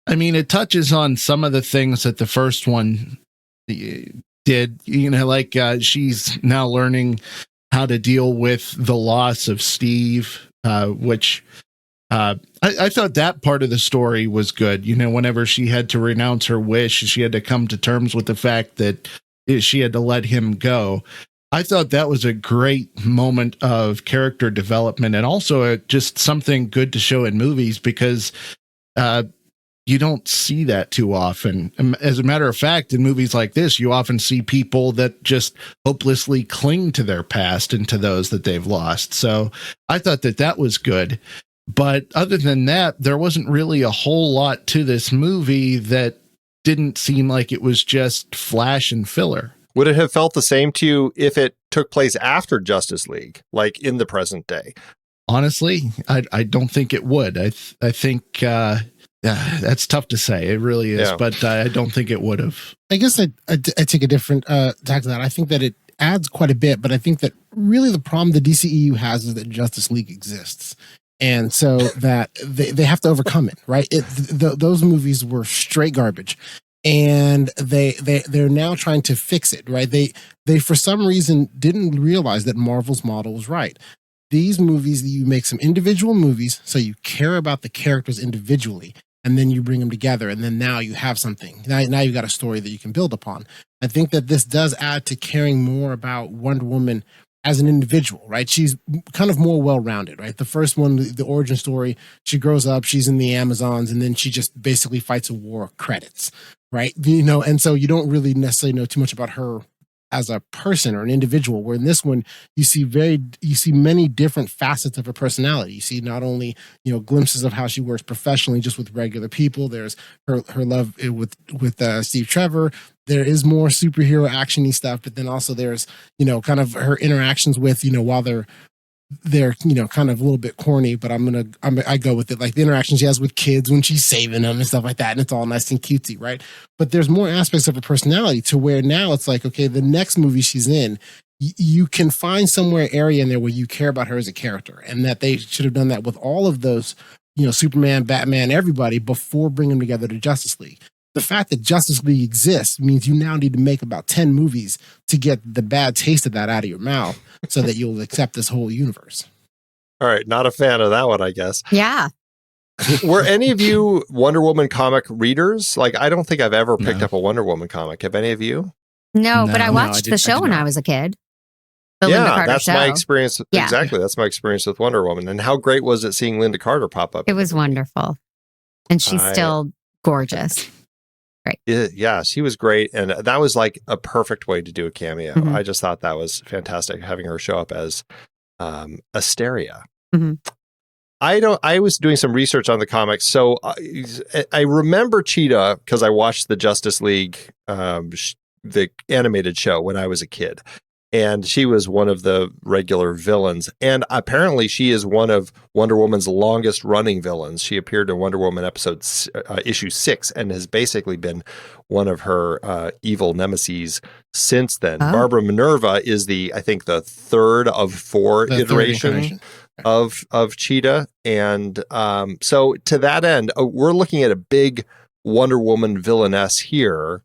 it touches on some of the things that the first one did, like she's now learning how to deal with the loss of Steve, which I thought that part of the story was good. Whenever she had to renounce her wish, she had to come to terms with the fact that she had to let him go. I thought that was a great moment of character development, and also just something good to show in movies, because you don't see that too often. As a matter of fact, in movies like this, you often see people that just hopelessly cling to their past and to those that they've lost. So I thought that was good. But other than that, there wasn't really a whole lot to this movie that didn't seem like it was just flash and filler. Would it have felt the same to you if it took place after Justice League, like in the present day? Honestly, I don't think it would. I think that's tough to say. It really is, but I don't think it would have. I guess I take a different tack to that. I think that it adds quite a bit, but I think that really the problem the DCEU has is that Justice League exists. And so that they have to overcome it, right? Those movies were straight garbage. And they're now trying to fix it, right? They for some reason didn't realize that Marvel's model was right. These movies, you make some individual movies, so you care about the characters individually, and then you bring them together, and then now you have something. Now you've got a story that you can build upon. I think that this does add to caring more about Wonder Woman as an individual, right? She's kind of more well-rounded, right? The first one, the origin story, she grows up, she's in the Amazons, and then she just basically fights a war of credits, right? And so you don't really necessarily know too much about her as a person or an individual, where in this one you see many different facets of her personality. You see not only glimpses of how she works professionally just with regular people. There's her love with Steve Trevor. There is more superhero actiony stuff, but then also there's kind of her interactions with while they're kind of a little bit corny, but I go with it, like the interactions she has with kids when she's saving them and stuff like that, and it's all nice and cutesy, right? But there's more aspects of her personality to where now it's like, okay, the next movie she's in, you can find somewhere area in there where you care about her as a character, and that they should have done that with all of those, Superman, Batman, everybody before bringing them together to Justice League. The fact that Justice League exists means you now need to make about 10 movies to get the bad taste of that out of your mouth so that you'll accept this whole universe. All right. Not a fan of that one, I guess. Yeah. Were any of you Wonder Woman comic readers? Like, I don't think I've ever picked up a Wonder Woman comic. Have any of you? No, but I No, watched the show when I was a kid. The Linda Carter that's show. my experience. Yeah. Exactly. That's my experience with Wonder Woman. And how great was it seeing Linda Carter pop up? It was wonderful. And she's still gorgeous. Yeah, she was great. And that was like a perfect way to do a cameo. Mhm. I just thought that was fantastic, having her show up as Asteria. Mhm. I was doing some research on the comics. So I remember Cheetah because I watched the Justice League, the animated show when I was a kid. And she was one of the regular villains. And apparently she is one of Wonder Woman's longest running villains. She appeared in Wonder Woman issue 6 and has basically been one of her evil nemeses since then. Oh. Barbara Minerva is I think the third of 4 iteration of Cheetah. And so to that end, we're looking at a big Wonder Woman villainess here.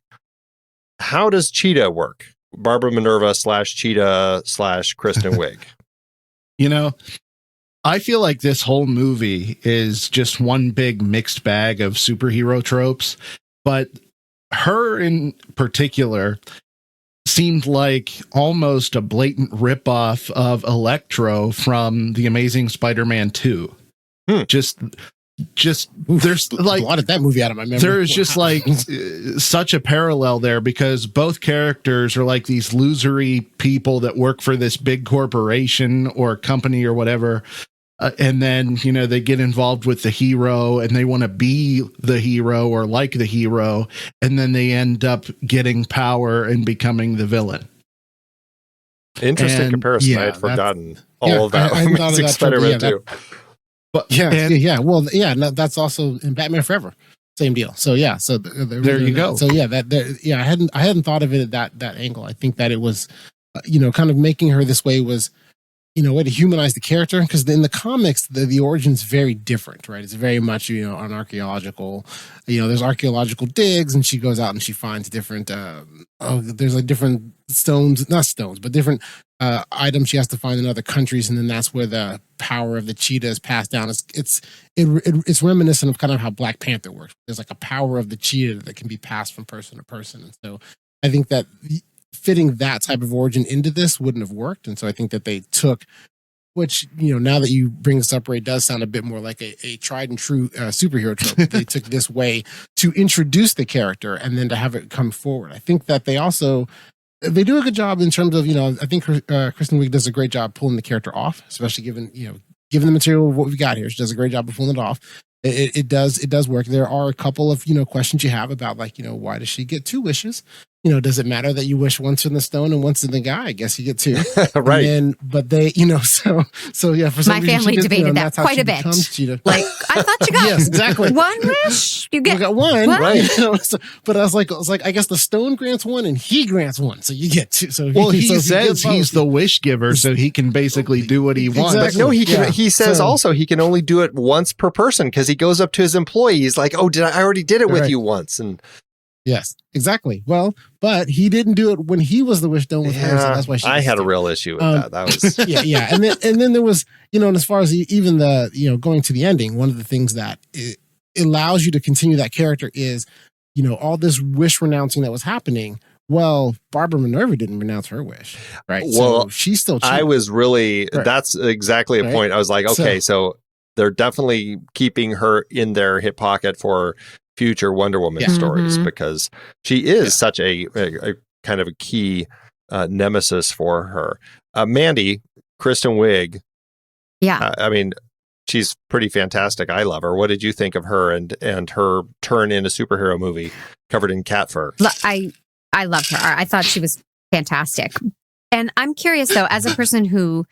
How does Cheetah work? Barbara Minerva / Cheetah / Kristen Wiig. You know, I feel like this whole movie is just one big mixed bag of superhero tropes, but her in particular seemed like almost a blatant ripoff of Electro from The Amazing Spider-Man 2. Just there's like blotted that movie out of my memory. There's just like such a parallel there because both characters are like these losery people that work for this big corporation or company or whatever. And then, you know, they get involved with the hero and they want to be the hero or like the hero. And then they end up getting power and becoming the villain. Interesting comparison. yeah, I had forgotten all yeah, of that. I thought of Amazing that Spider-Man too, 2. But Well, no, that's also in Batman Forever. Same deal. So yeah, so there you go. So yeah, I hadn't thought of it at that angle. I think that it was, kind of making her this way was, way to humanize the character, because in the comics the origin's very different, right? It's very much an archaeological, there's archaeological digs, and she goes out and she finds different there's like different not stones, but different items she has to find in other countries, and then that's where the power of the cheetah is passed down. It's reminiscent of kind of how Black Panther works. There's like a power of the cheetah that can be passed from person to person, and so I think that fitting that type of origin into this wouldn't have worked. And so I think that they took, which, now that you bring this up, Ray, does sound a bit more like a tried and true superhero trope. They took this way to introduce the character and then to have it come forward. I think that they do a good job in terms of, I think Kristen Wiig does a great job pulling the character off, especially given the material of what we've got here. She does a great job of pulling it off. It does work. There are a couple of, questions you have about, like, why does she get 2 wishes? Does it matter that you wish once in the stone and once in the guy? I guess you get 2. Right. But they, so yeah, for some My family debated that quite a bit. Cheetah. Like, I thought you got yes, exactly. 1 wish. You got 1, what? right? But I was like, I guess the stone grants 1 and he grants 1, so you get 2. So he so says he's the wish giver, so he can basically do what he wants. But no, he can. He says also he can only do it once per person, because he goes up to his employees like, "Oh, I already did it with you once." And yes, exactly. Well, but he didn't do it when he was the wish done with her, so that's why I had a real issue with that. That was yeah. And then there was, and as far as even the going to the ending, one of the things that it allows you to continue that character is, all this wish renouncing that was happening. Well, Barbara Minerva didn't renounce her wish, right? Well, so she's still cheating. I was really, right. That's exactly a point. I was like, okay, so they're definitely keeping her in their hip pocket for future Wonder Woman stories, because she is such a kind of a key nemesis for her. Mandy, Kristen Wiig. Yeah. I mean, she's pretty fantastic. I love her. What did you think of her and her turn in a superhero movie covered in cat fur? I loved her. I thought she was fantastic. And I'm curious, though, as a person who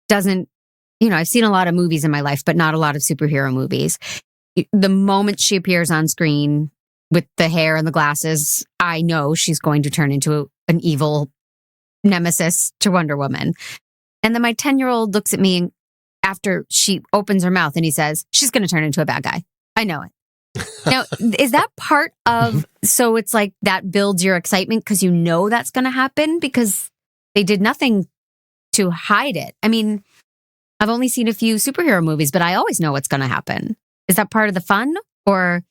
doesn't, I've seen a lot of movies in my life, but not a lot of superhero movies. The moment she appears on screen with the hair and the glasses, I know she's going to turn into an evil nemesis to Wonder Woman. And then my 10-year-old looks at me after she opens her mouth and he says, she's going to turn into a bad guy. I know it. Now, is that part of, so it's like that builds your excitement because that's going to happen because they did nothing to hide it. I mean, I've only seen a few superhero movies, but I always know what's going to happen. Is that part of the fun, or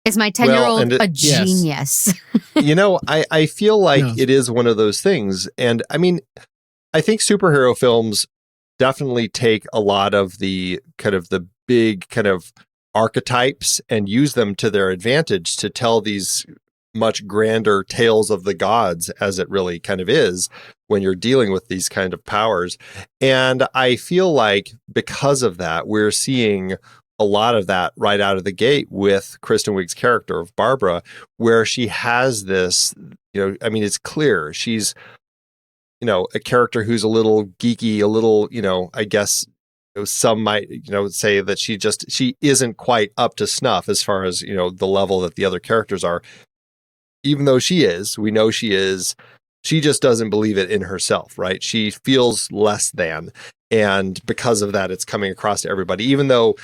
is my 10-year-old a genius? I feel like No. it is one of those things. And I mean, I think superhero films definitely take a lot of the kind of the big kind of archetypes and use them to their advantage to tell these much grander tales of the gods, as it really kind of is when you're dealing with these kind of powers. And I feel like because of that, we're seeing a lot of that right out of the gate with Kristen Wiig's character of Barbara, where she has this, it's clear she's, a character who's a little geeky, a little, I guess some might, say that she isn't quite up to snuff as far as, the level that the other characters are. Even though we know she is, she just doesn't believe it in herself, right? She feels less than. And because of that, it's coming across to everybody, even though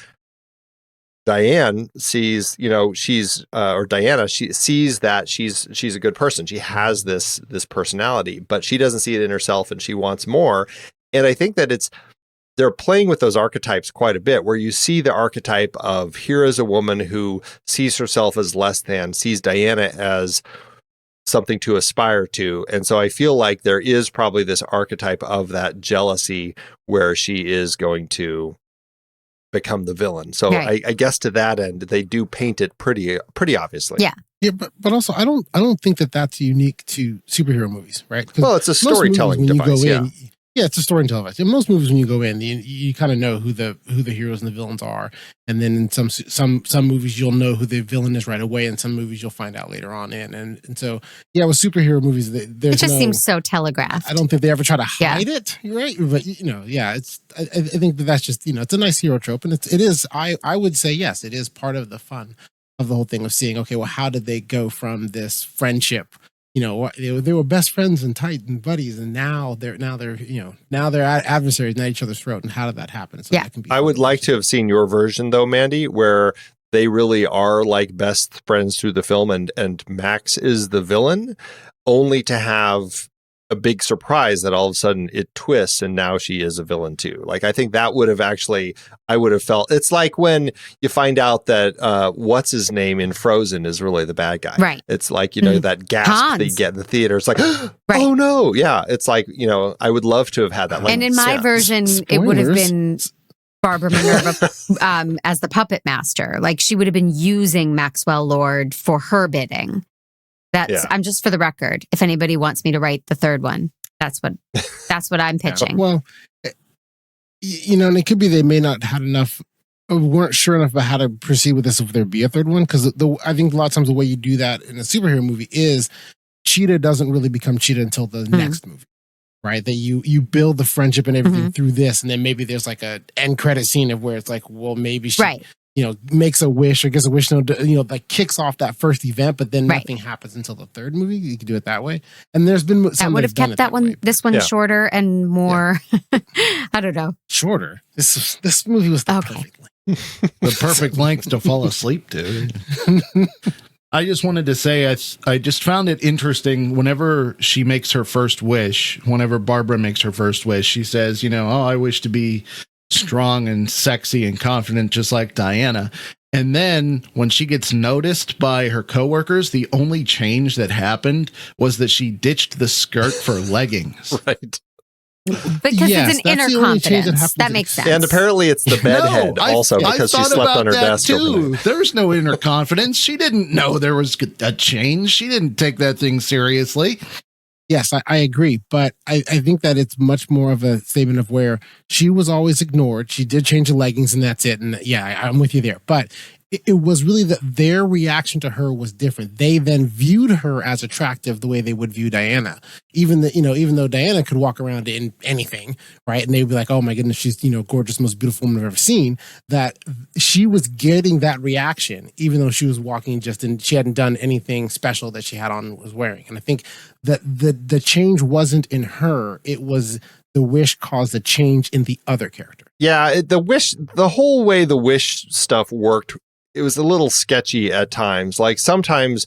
Diane sees, Diana, she sees that she's a good person. She has this personality, but she doesn't see it in herself and she wants more. And I think that they're playing with those archetypes quite a bit, where you see the archetype of here is a woman who sees herself as less than, sees Diana as something to aspire to. And so I feel like there is probably this archetype of that jealousy where she is going to become the villain. So right. I guess to that end, they do paint it pretty obviously. Yeah. Yeah, but also I don't think that that's unique to superhero movies, right? Well, it's a storytelling device. Yeah, it's a storytelling device. In most movies, when you go in, you kind of know who the heroes and the villains are, and then in some movies you'll know who the villain is right away, and some movies you'll find out later on in. And so with superhero movies, it just seems so telegraphed. I don't think they ever try to hide it, right? But it's I think that's just it's a nice hero trope, and it is. I would say yes, it is part of the fun of the whole thing of seeing. Okay, well, how did they go from this friendship? They were best friends and tight and buddies, and now they're adversaries at each other's throat. And how did that happen? So that can be I would like to have seen your version though, Mandy, where they really are like best friends through the film, and Max is the villain, only to have a big surprise that all of a sudden it twists and now she is a villain too. Like, I think that would have I would have felt, it's like when you find out that what's his name in Frozen is really the bad guy. Right. It's like, that gasp Hans. that you get in the theater. It's like, right. Oh no. Yeah. It's like, I would love to have had that. And in my version, it would have been Barbara Minerva as the puppet master. Like, she would have been using Maxwell Lord for her bidding. I'm just for the record. If anybody wants me to write the third one, that's what I'm pitching. Yeah, well, and it could be they may not had enough, weren't sure enough about how to proceed with this if there be a third one. Because I think a lot of times the way you do that in a superhero movie is Cheetah doesn't really become Cheetah until the next movie, right? That you build the friendship and everything through this, and then maybe there's like a end credit scene of where it's like, well, maybe she. Right. Makes a wish or gets a wish, like kicks off that first event, but then nothing happens until the third movie. You could do it that way. And there's been some that would have kept this one shorter and more, I don't know. Shorter. This movie was the perfect length. The perfect length to fall asleep to. I just wanted to say, I just found it interesting whenever she makes her first wish, whenever Barbara makes her first wish, she says, I wish to be strong and sexy and confident, just like Diana. And then when she gets noticed by her coworkers, the only change that happened was that she ditched the skirt for leggings. Right. Because it's an inner confidence. That makes sense. And apparently it's the bedhead also, because she slept on her desk too. There's no inner confidence. She didn't know there was a change. She didn't take that thing seriously. Yes, I agree. But I think that it's much more of a statement of where she was always ignored. She did change the leggings and that's it. And I'm with you there. But it was really that their reaction to her was different. They then viewed her as attractive the way they would view Diana. Even though Diana could walk around in anything, right? And they'd be like, oh my goodness, she's, gorgeous, most beautiful woman I've ever seen. That she was getting that reaction, even though she was walking she hadn't done anything special that she had on, was wearing. And I think that the change wasn't in her. It was the wish caused a change in the other character. Yeah. The whole way the wish stuff worked, it was a little sketchy at times. Like, sometimes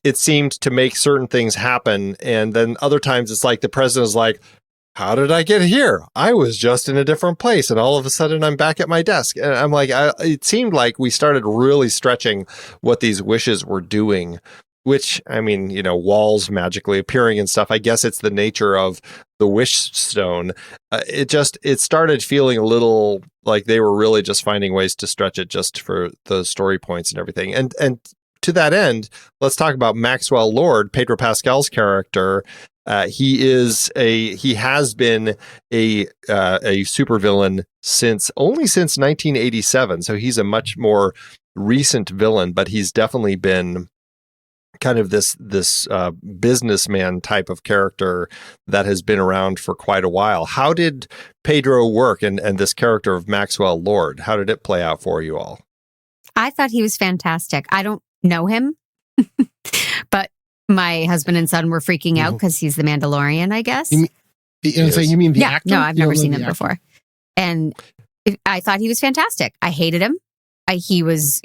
it seemed to make certain things happen, and then other times it's like the president is like, how did I get here? I was just in a different place, and all of a sudden I'm back at my desk. And I'm like, it seemed like we started really stretching what these wishes were doing, which, I mean, walls magically appearing and stuff. I guess it's the nature of the wish stone. It started feeling a little like they were really just finding ways to stretch it just for the story points and everything. And to that end, let's talk about Maxwell Lord, Pedro Pascal's character. He has been a supervillain since 1987. So he's a much more recent villain, but he's definitely been kind of this businessman type of character that has been around for quite a while. How did Pedro work and this character of Maxwell Lord? How did it play out for you all? I thought he was fantastic. I don't know him, but my husband and son were freaking out because he's the Mandalorian, I guess. You mean the actor? No, I've never seen him before. And I thought he was fantastic. I hated him. He was,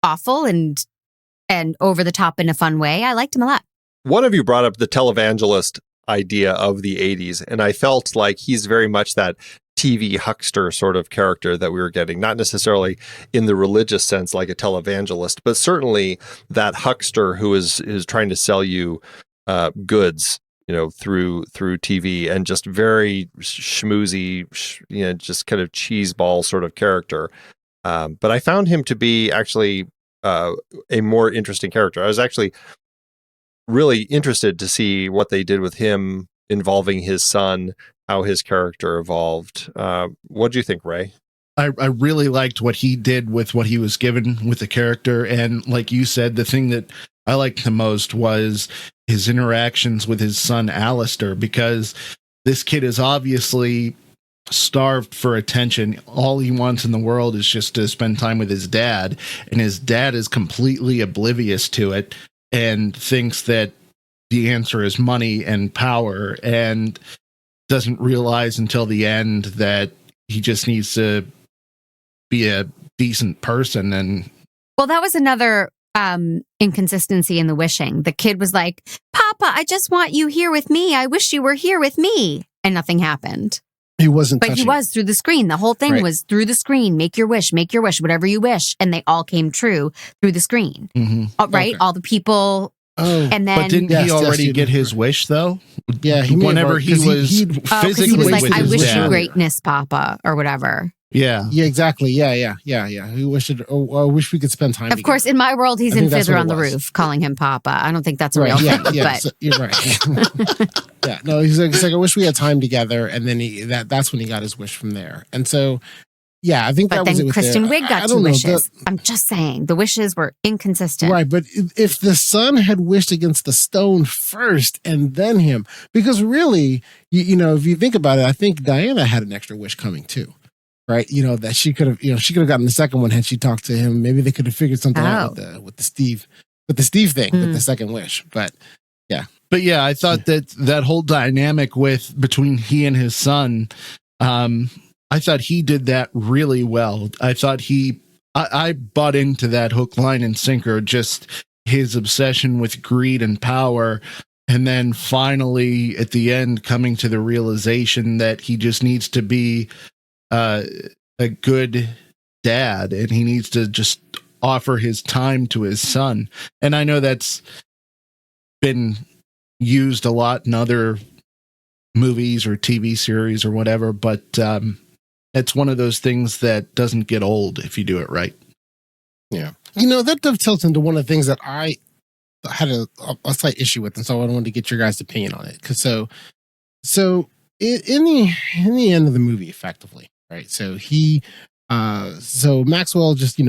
awful and over the top in a fun way. I liked him a lot. One of you brought up the televangelist idea of the 80s, and I felt like he's very much that TV huckster sort of character that we were getting, not necessarily in the religious sense like a televangelist, but certainly that huckster who is trying to sell you goods, through TV, and just very schmoozy, just kind of cheeseball sort of character. But I found him to be actually a more interesting character. I was actually really interested to see what they did with him involving his son, how his character evolved. What do you think, Ray? I really liked what he did with what he was given with the character. And like you said, the thing that I liked the most was his interactions with his son, Alistair, because this kid is obviously starved for attention. All he wants in the world is just to spend time with his dad. And his dad is completely oblivious to it and thinks that the answer is money and power, and doesn't realize until the end that he just needs to be a decent person. And well, that was another inconsistency in the wishing. The kid was like, Papa, I just want you here with me. I wish you were here with me. And nothing happened. He wasn't But he was through the screen. The whole thing was through the screen. Make your wish, whatever you wish. And they all came true through the screen. Mm-hmm. Right? Okay. All the people. Oh, and then, but didn't he already get his wish though? Yeah, whenever he was physically he was like, with "I his wish dad. you greatness, Papa," or whatever. Yeah, exactly. Yeah. He wished it. I wish we could spend time. Of course, in my world, he's in Fiddler on the Roof, calling him Papa. I don't think that's a real thing. Yeah, but. So, you're right. Yeah, no, he's like, I wish we had time together, and then that's when he got his wish from there. And so. Yeah, I think but that was it. But then Kristen Wiig got two wishes. I'm just saying, the wishes were inconsistent. Right, but if the son had wished against the stone first and then him, because really, if you think about it, I think Diana had an extra wish coming too, right? That she could have gotten the second one had she talked to him. Maybe they could have figured something out with the Steve thing, with the second wish. But yeah, I thought that whole dynamic between he and his son. I thought he did that really well. I thought I bought into that hook, line, and sinker, just his obsession with greed and power. And then finally, at the end, coming to the realization that he just needs to be a good dad, and he needs to just offer his time to his son. And I know that's been used a lot in other movies or TV series or whatever, but it's one of those things that doesn't get old if you do it right. Yeah. That dovetails into one of the things that I had a slight issue with, and so I wanted to get your guys' opinion on it. Because so in the end of the movie, effectively, right? So so Maxwell just,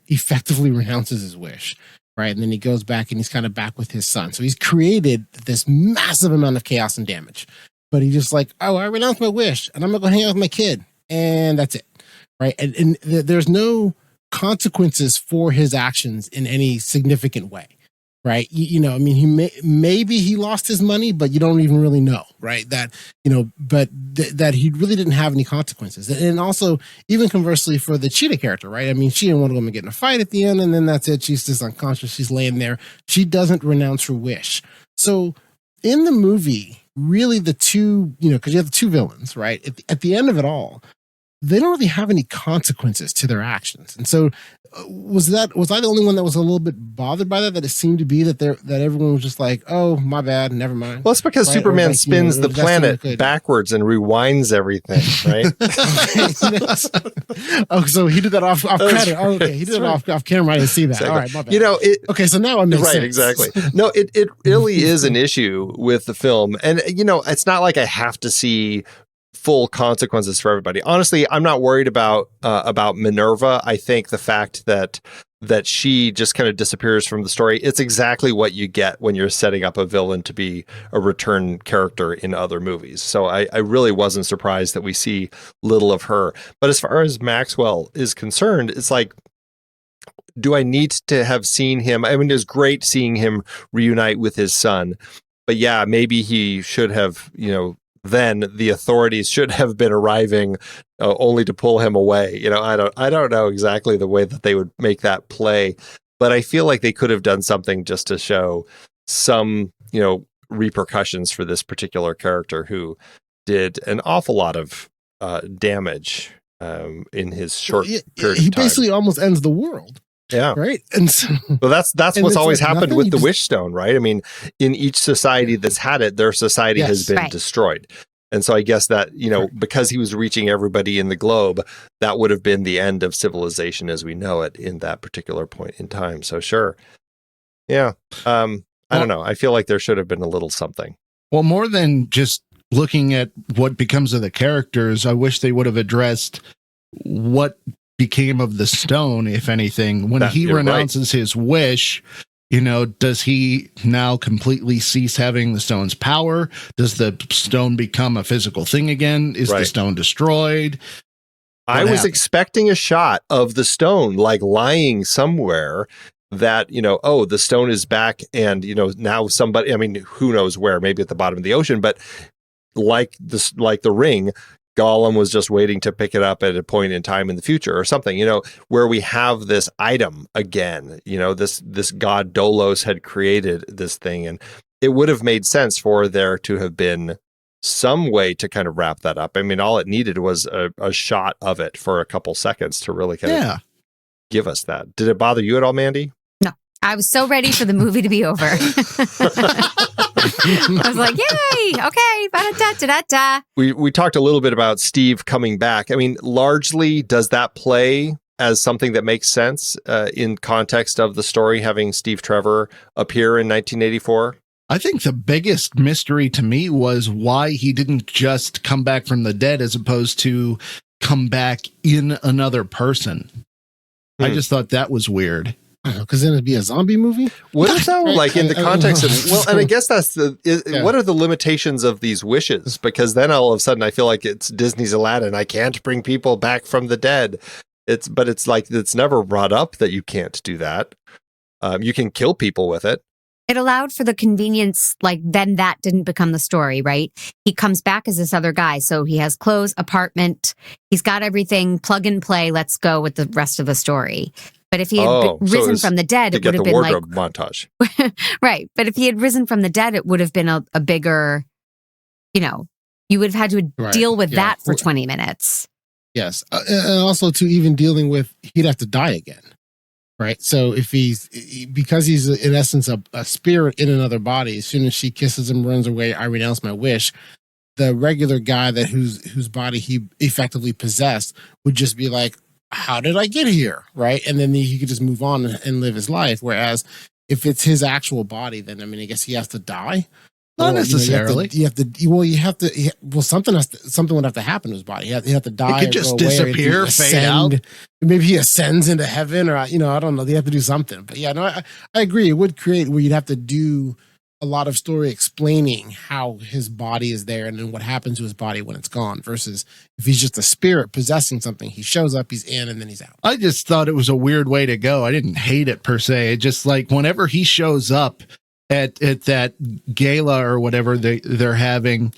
effectively renounces his wish, right? And then he goes back and he's kind of back with his son. So he's created this massive amount of chaos and damage. But he's just like, oh, I renounced my wish, and I'm not going to hang out with my kid. And that's it, right? And there's no consequences for his actions in any significant way, right? Maybe he lost his money, but you don't even really know, right? That that he really didn't have any consequences. And also, even conversely for the cheetah character, right? I mean, she and one of them get in a fight at the end, and then that's it. She's just unconscious. She's laying there. She doesn't renounce her wish. So in the movie, really the two, because you have the two villains, right? At the end of it all, they don't really have any consequences to their actions. And so was I the only one that was a little bit bothered by that it seemed to be that everyone was just like, oh, my bad, never mind. Well, it's because right? Superman like, spins the planet backwards and rewinds everything, right? Oh, so he did that off credit. Oh, okay, he did it off camera. I didn't see that. Exactly. All right, my bad. Okay, so now it makes sense. Right, exactly. No, it really is an issue with the film. And, it's not like I have to see full consequences for everybody. Honestly, I'm not worried about Minerva. I think the fact that she just kind of disappears from the story, it's exactly what you get when you're setting up a villain to be a return character in other movies. So I really wasn't surprised that we see little of her. But as far as Maxwell is concerned, it's like, do I need to have seen him? I mean, it was great seeing him reunite with his son. But yeah, maybe he should have, then the authorities should have been arriving only to pull him away. I don't know exactly the way that they would make that play, but I feel like they could have done something just to show some, repercussions for this particular character who did an awful lot of damage in his short period of time. He basically almost ends the world. Yeah. Right. And so, well, that's what's always happened with the Wish Stone, right? I mean, in each society that's had it, their society has been destroyed. And so I guess that, because he was reaching everybody in the globe, that would have been the end of civilization as we know it in that particular point in time. So sure. Yeah. I don't know. I feel like there should have been a little something. Well, more than just looking at what becomes of the characters, I wish they would have addressed what became of the stone, if anything. When he renounces his wish, does he now completely cease having the stone's power? Does the stone become a physical thing again? Is the stone destroyed? I was expecting a shot of the stone like lying somewhere that, the stone is back and, now somebody, I mean, who knows where, maybe at the bottom of the ocean, but like the ring, Gollum was just waiting to pick it up at a point in time in the future or something, where we have this item again, this god Dolos had created this thing, and it would have made sense for there to have been some way to kind of wrap that up. I mean, all it needed was a shot of it for a couple seconds to really kind of give us that. Did it bother you at all, Mandy? No, I was so ready for the movie to be over. I was like, yay, okay, ba-da-da-da-da-da. We talked a little bit about Steve coming back. I mean, largely, does that play as something that makes sense in context of the story, having Steve Trevor appear in 1984? I think the biggest mystery to me was why he didn't just come back from the dead as opposed to come back in another person. I just thought that was weird. Because then it'd be a zombie movie. What if though? Like in the context of, well, and I guess that's what are the limitations of these wishes? Because then all of a sudden I feel like it's Disney's Aladdin. I can't bring people back from the dead. It's like, it's never brought up that you can't do that. You can kill people with it. It allowed for the convenience, like then that didn't become the story, right? He comes back as this other guy. So he has clothes, apartment, he's got everything, plug and play, let's go with the rest of the story. But if he had risen from the dead, it would have been like montage. Right. But if he had risen from the dead, it would have been a bigger, you would have had to deal with that for 20 minutes. Yes. And also to even dealing with, he'd have to die again. Right. So if because he's in essence a spirit in another body, as soon as she kisses him, runs away, I renounce my wish, the regular guy whose body he effectively possessed would just be like, how did I get here? Right. And then he could just move on and live his life. Whereas if it's his actual body, then, I mean, I guess he has to die. Not necessarily. Something would have to happen to his body. He'd have to die. It could just disappear, fade out. Maybe he ascends into heaven, or, I don't know. They have to do something. But yeah, no, I agree. It would create where you'd have to do a lot of story explaining how his body is there and then what happens to his body when it's gone, versus if he's just a spirit possessing something, he shows up, he's in, and then he's out. I just thought it was a weird way to go. I didn't hate it per se. It just like whenever he shows up at that gala or whatever they're having,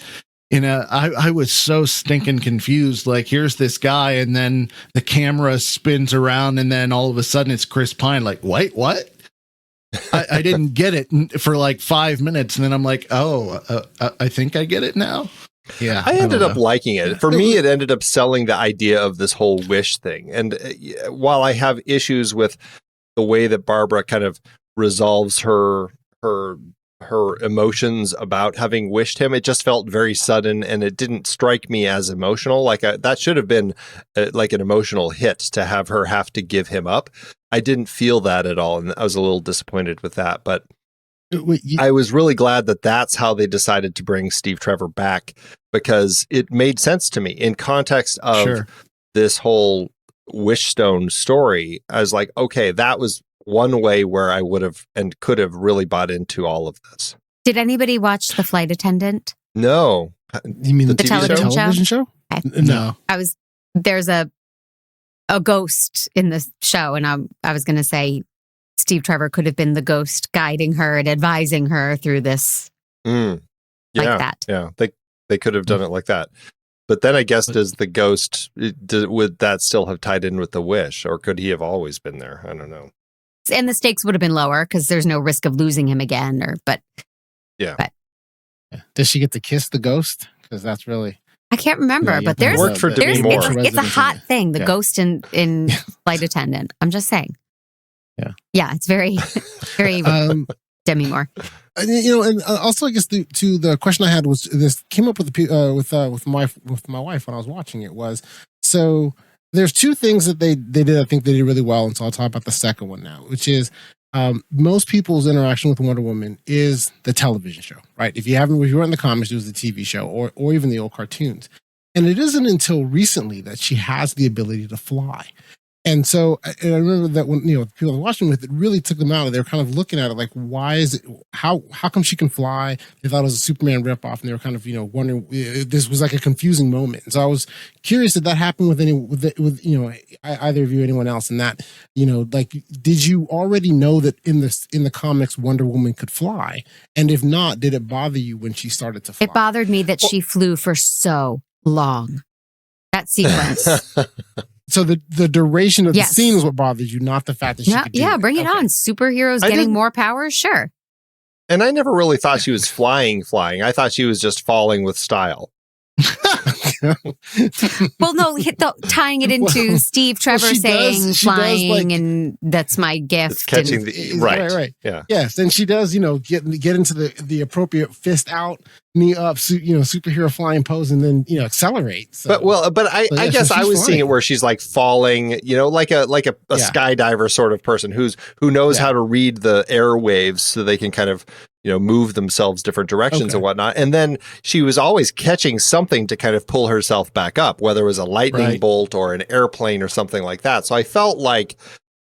I was so stinking confused. Like, here's this guy, and then the camera spins around, and then all of a sudden it's Chris Pine. Like, wait, what? I didn't get it for like 5 minutes, and then I'm like, I think I get it now. Yeah, I ended up liking it. For me, it ended up selling the idea of this whole wish thing. And while I have issues with the way that Barbara kind of resolves her emotions about having wished him, it just felt very sudden, and it didn't strike me as emotional. Like that should have been like an emotional hit to have her have to give him up. I didn't feel that at all, and I was a little disappointed with that. But I was really glad that that's how they decided to bring Steve Trevor back, because it made sense to me in context of this whole Wishstone story. I was like, okay, that was one way where I would have and could have really bought into all of this. Did anybody watch The Flight Attendant? No. You mean the television show? Okay. No. There's a ghost in the show, and I was going to say Steve Trevor could have been the ghost guiding her and advising her through this. Like that. Yeah, they could have done it like that. But then I guess, does the ghost, would that still have tied in with the wish, or could he have always been there? I don't know. And the stakes would have been lower because there's no risk of losing him again. Does she get to kiss the ghost? Because that's really... I can't remember, but there's worked for Demi Moore. It's a hot thing. The ghost in Flight Attendant. I'm just saying. Yeah, it's very, very Demi Moore. And also, I guess to the question I had was, this came up with my wife when I was watching it, was, so there's two things that they did. I think they did really well, and so I'll talk about the second one now, which is most people's interaction with Wonder Woman is the television show, right? If you were in the comics, it was the TV show or even the old cartoons. And it isn't until recently that she has the ability to fly. And so I remember that when people were watching with it, really took them out. They were kind of looking at it like, why is it? How come she can fly? They thought it was a Superman ripoff, and they were kind of wondering. This was like a confusing moment. And so I was curious, did that happen with either of you, anyone else? And that like, did you already know that in the comics Wonder Woman could fly? And if not, did it bother you when she started to fly? It bothered me that she flew for so long. That sequence. So the duration of the scene is what bothers you, not the fact that she could do it. Bring it on. Superheroes getting more powers, sure. And I never really thought she was flying. I thought she was just falling with style. Well, no, tying it into Steve Trevor saying flying, and that's my gift. It's catching right. Yeah. Yes, and she does, get into the appropriate fist out, knee up, superhero flying pose, and then accelerate. So. But I guess I was seeing it where she's like falling, like a skydiver sort of person who knows how to read the airwaves so they can kind of move themselves different directions and whatnot. And then she was always catching something to kind of pull herself back up, whether it was a lightning bolt or an airplane or something like that. So I felt like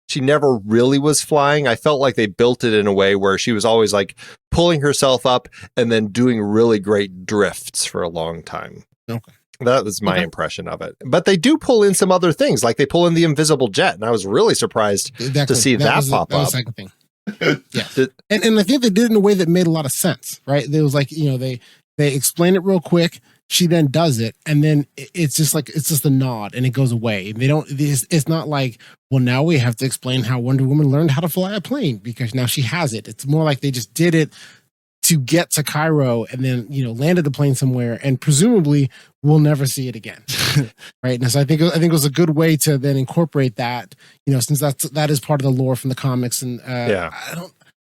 she never really was flying. I felt like they built it in a way where she was always like pulling herself up and then doing really great drifts for a long time. Okay. That was my impression of it. But they do pull in some other things, like they pull in the invisible jet. And I was really surprised to see that pop up. That was the second thing. Yeah. And I think they did it in a way that made a lot of sense, right? It was like, they explain it real quick. She then does it, and then it's just a nod, and it goes away. They don't. It's not like, well, now we have to explain how Wonder Woman learned how to fly a plane because now she has it. It's more like they just did it to get to Cairo, and then landed the plane somewhere, and presumably we'll never see it again, right? And so I think it was a good way to then incorporate that, since that is part of the lore from the comics, and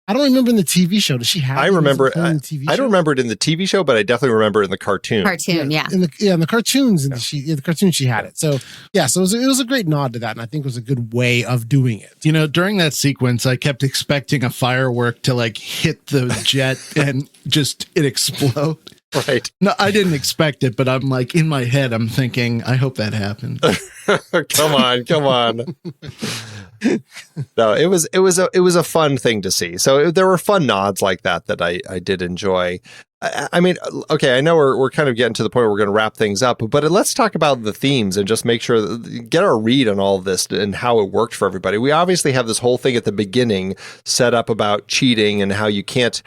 I don't remember in the TV show. Does she have? I remember. I don't remember it in the TV show, but I definitely remember it in the cartoon. In the cartoons, the cartoon she had it. So so it was a great nod to that, and I think it was a good way of doing it. During that sequence, I kept expecting a firework to like hit the jet and just it explode. Right. No, I didn't expect it, but I'm like in my head, I'm thinking, I hope that happened. Come on. No, it was a fun thing to see. So there were fun nods like that I did enjoy. I mean, okay, I know we're kind of getting to the point where we're going to wrap things up, but let's talk about the themes and just make sure get our read on all of this and how it worked for everybody. We obviously have this whole thing at the beginning set up about cheating and how you can't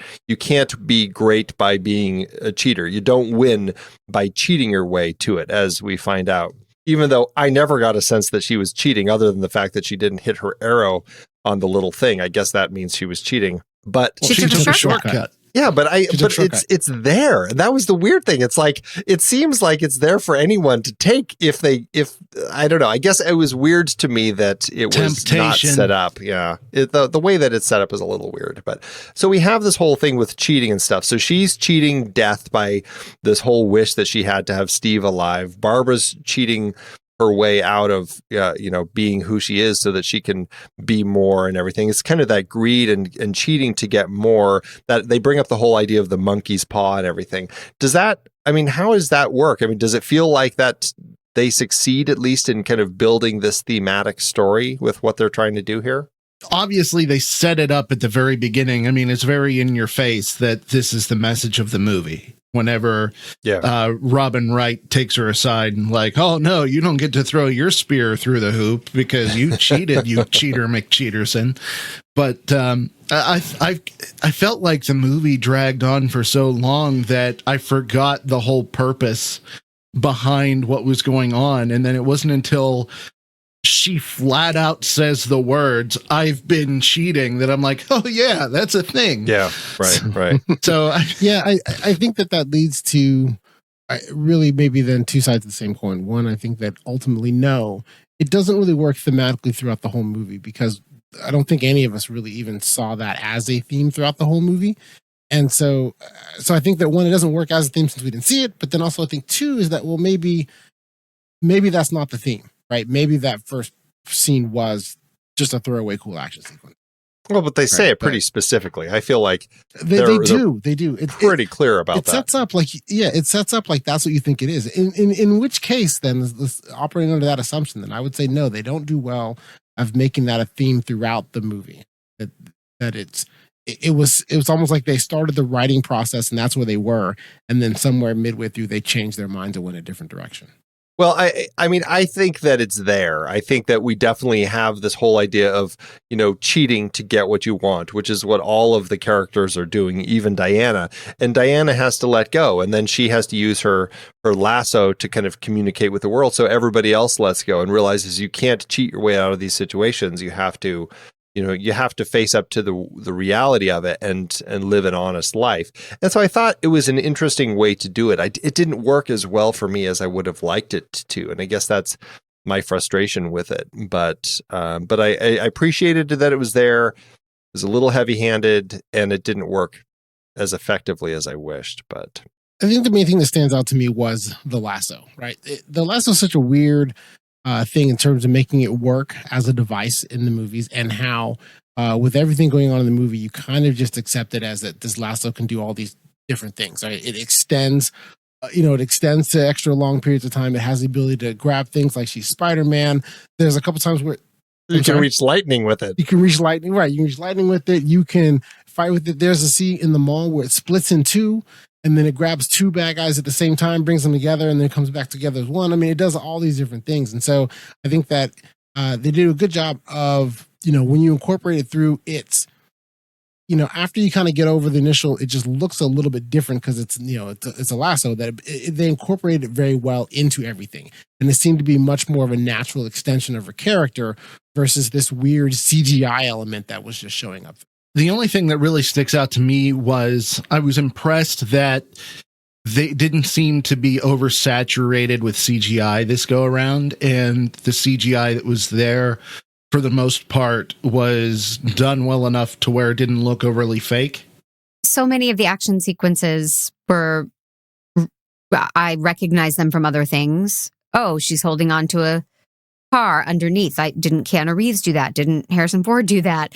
be great by being a cheater. You don't win by cheating your way to it, as we find out. Even though I never got a sense that she was cheating, other than the fact that she didn't hit her arrow on the little thing. I guess that means she was cheating. But She took a shortcut. yeah, but it's there. That was the weird thing. It's like, it seems like it's there for anyone to take if I don't know. I guess it was weird to me that it was not set up. Yeah. The way that it's set up is a little weird. But so we have this whole thing with cheating and stuff. So she's cheating death by this whole wish that she had to have Steve alive. Barbara's cheating her way out of being who she is so that she can be more and everything. It's kind of that greed and cheating to get more, that they bring up the whole idea of the monkey's paw and everything. How does that work? I mean, does it feel like that they succeed at least in kind of building this thematic story with what they're trying to do here? Obviously, they set it up at the very beginning. I mean, it's very in your face that this is the message of the movie. Whenever Robin Wright takes her aside and like, oh, no, you don't get to throw your spear through the hoop because you cheated, you cheater McCheaterson. But I felt like the movie dragged on for so long that I forgot the whole purpose behind what was going on. And then it wasn't until she flat out says the words, "I've been cheating," that I'm like, oh yeah, that's a thing. Yeah, right. So I think that leads to really maybe then two sides of the same coin. One, I think that ultimately, no, it doesn't really work thematically throughout the whole movie, because I don't think any of us really even saw that as a theme throughout the whole movie. And so I think that one, it doesn't work as a theme since we didn't see it. But then also I think two is that, well, maybe that's not the theme. Right? Maybe that first scene was just a throwaway cool action sequence. Well, but they say it pretty specifically. I feel like they do. It's pretty clear about that. It sets up like that's what you think it is. In which case, then, this operating under that assumption, then I would say no, they don't do well of making that a theme throughout the movie. It was almost like they started the writing process and that's where they were, and then somewhere midway through they changed their minds and went a different direction. Well, I think that it's there. I think that we definitely have this whole idea of, cheating to get what you want, which is what all of the characters are doing, even Diana. And Diana has to let go, and then she has to use her lasso to kind of communicate with the world. So everybody else lets go and realizes you can't cheat your way out of these situations. You have to, you have to face up to the reality of it and live an honest life. And so I thought it was an interesting way to do it. It didn't work as well for me as I would have liked it to. And I guess that's my frustration with it. But I appreciated that it was there. It was a little heavy-handed and it didn't work as effectively as I wished. But I think the main thing that stands out to me was the lasso, right? The lasso is such a weird thing in terms of making it work as a device in the movies, and how with everything going on in the movie, you kind of just accept it as that this lasso can do all these different things. Right? It extends, it extends to extra long periods of time. It has the ability to grab things like she's Spider-Man. There's a couple times where you can reach lightning with it. You can reach lightning, right? You can reach lightning with it. You can fight with it. There's a scene in the mall where it splits in two, and then it grabs two bad guys at the same time, brings them together, and then it comes back together as one. I mean, it does all these different things. And so I think that they did a good job of, when you incorporate it through, it's, after you kind of get over the initial, it just looks a little bit different because it's, it's a lasso that they incorporate it very well into everything. And it seemed to be much more of a natural extension of her character versus this weird CGI element that was just showing up. The only thing that really sticks out to me was I was impressed that they didn't seem to be oversaturated with CGI this go around, and the CGI that was there for the most part was done well enough to where it didn't look overly fake. So many of the action sequences were, I recognize them from other things. Oh, she's holding on to a car underneath. Didn't Keanu Reeves do that? Didn't Harrison Ford do that?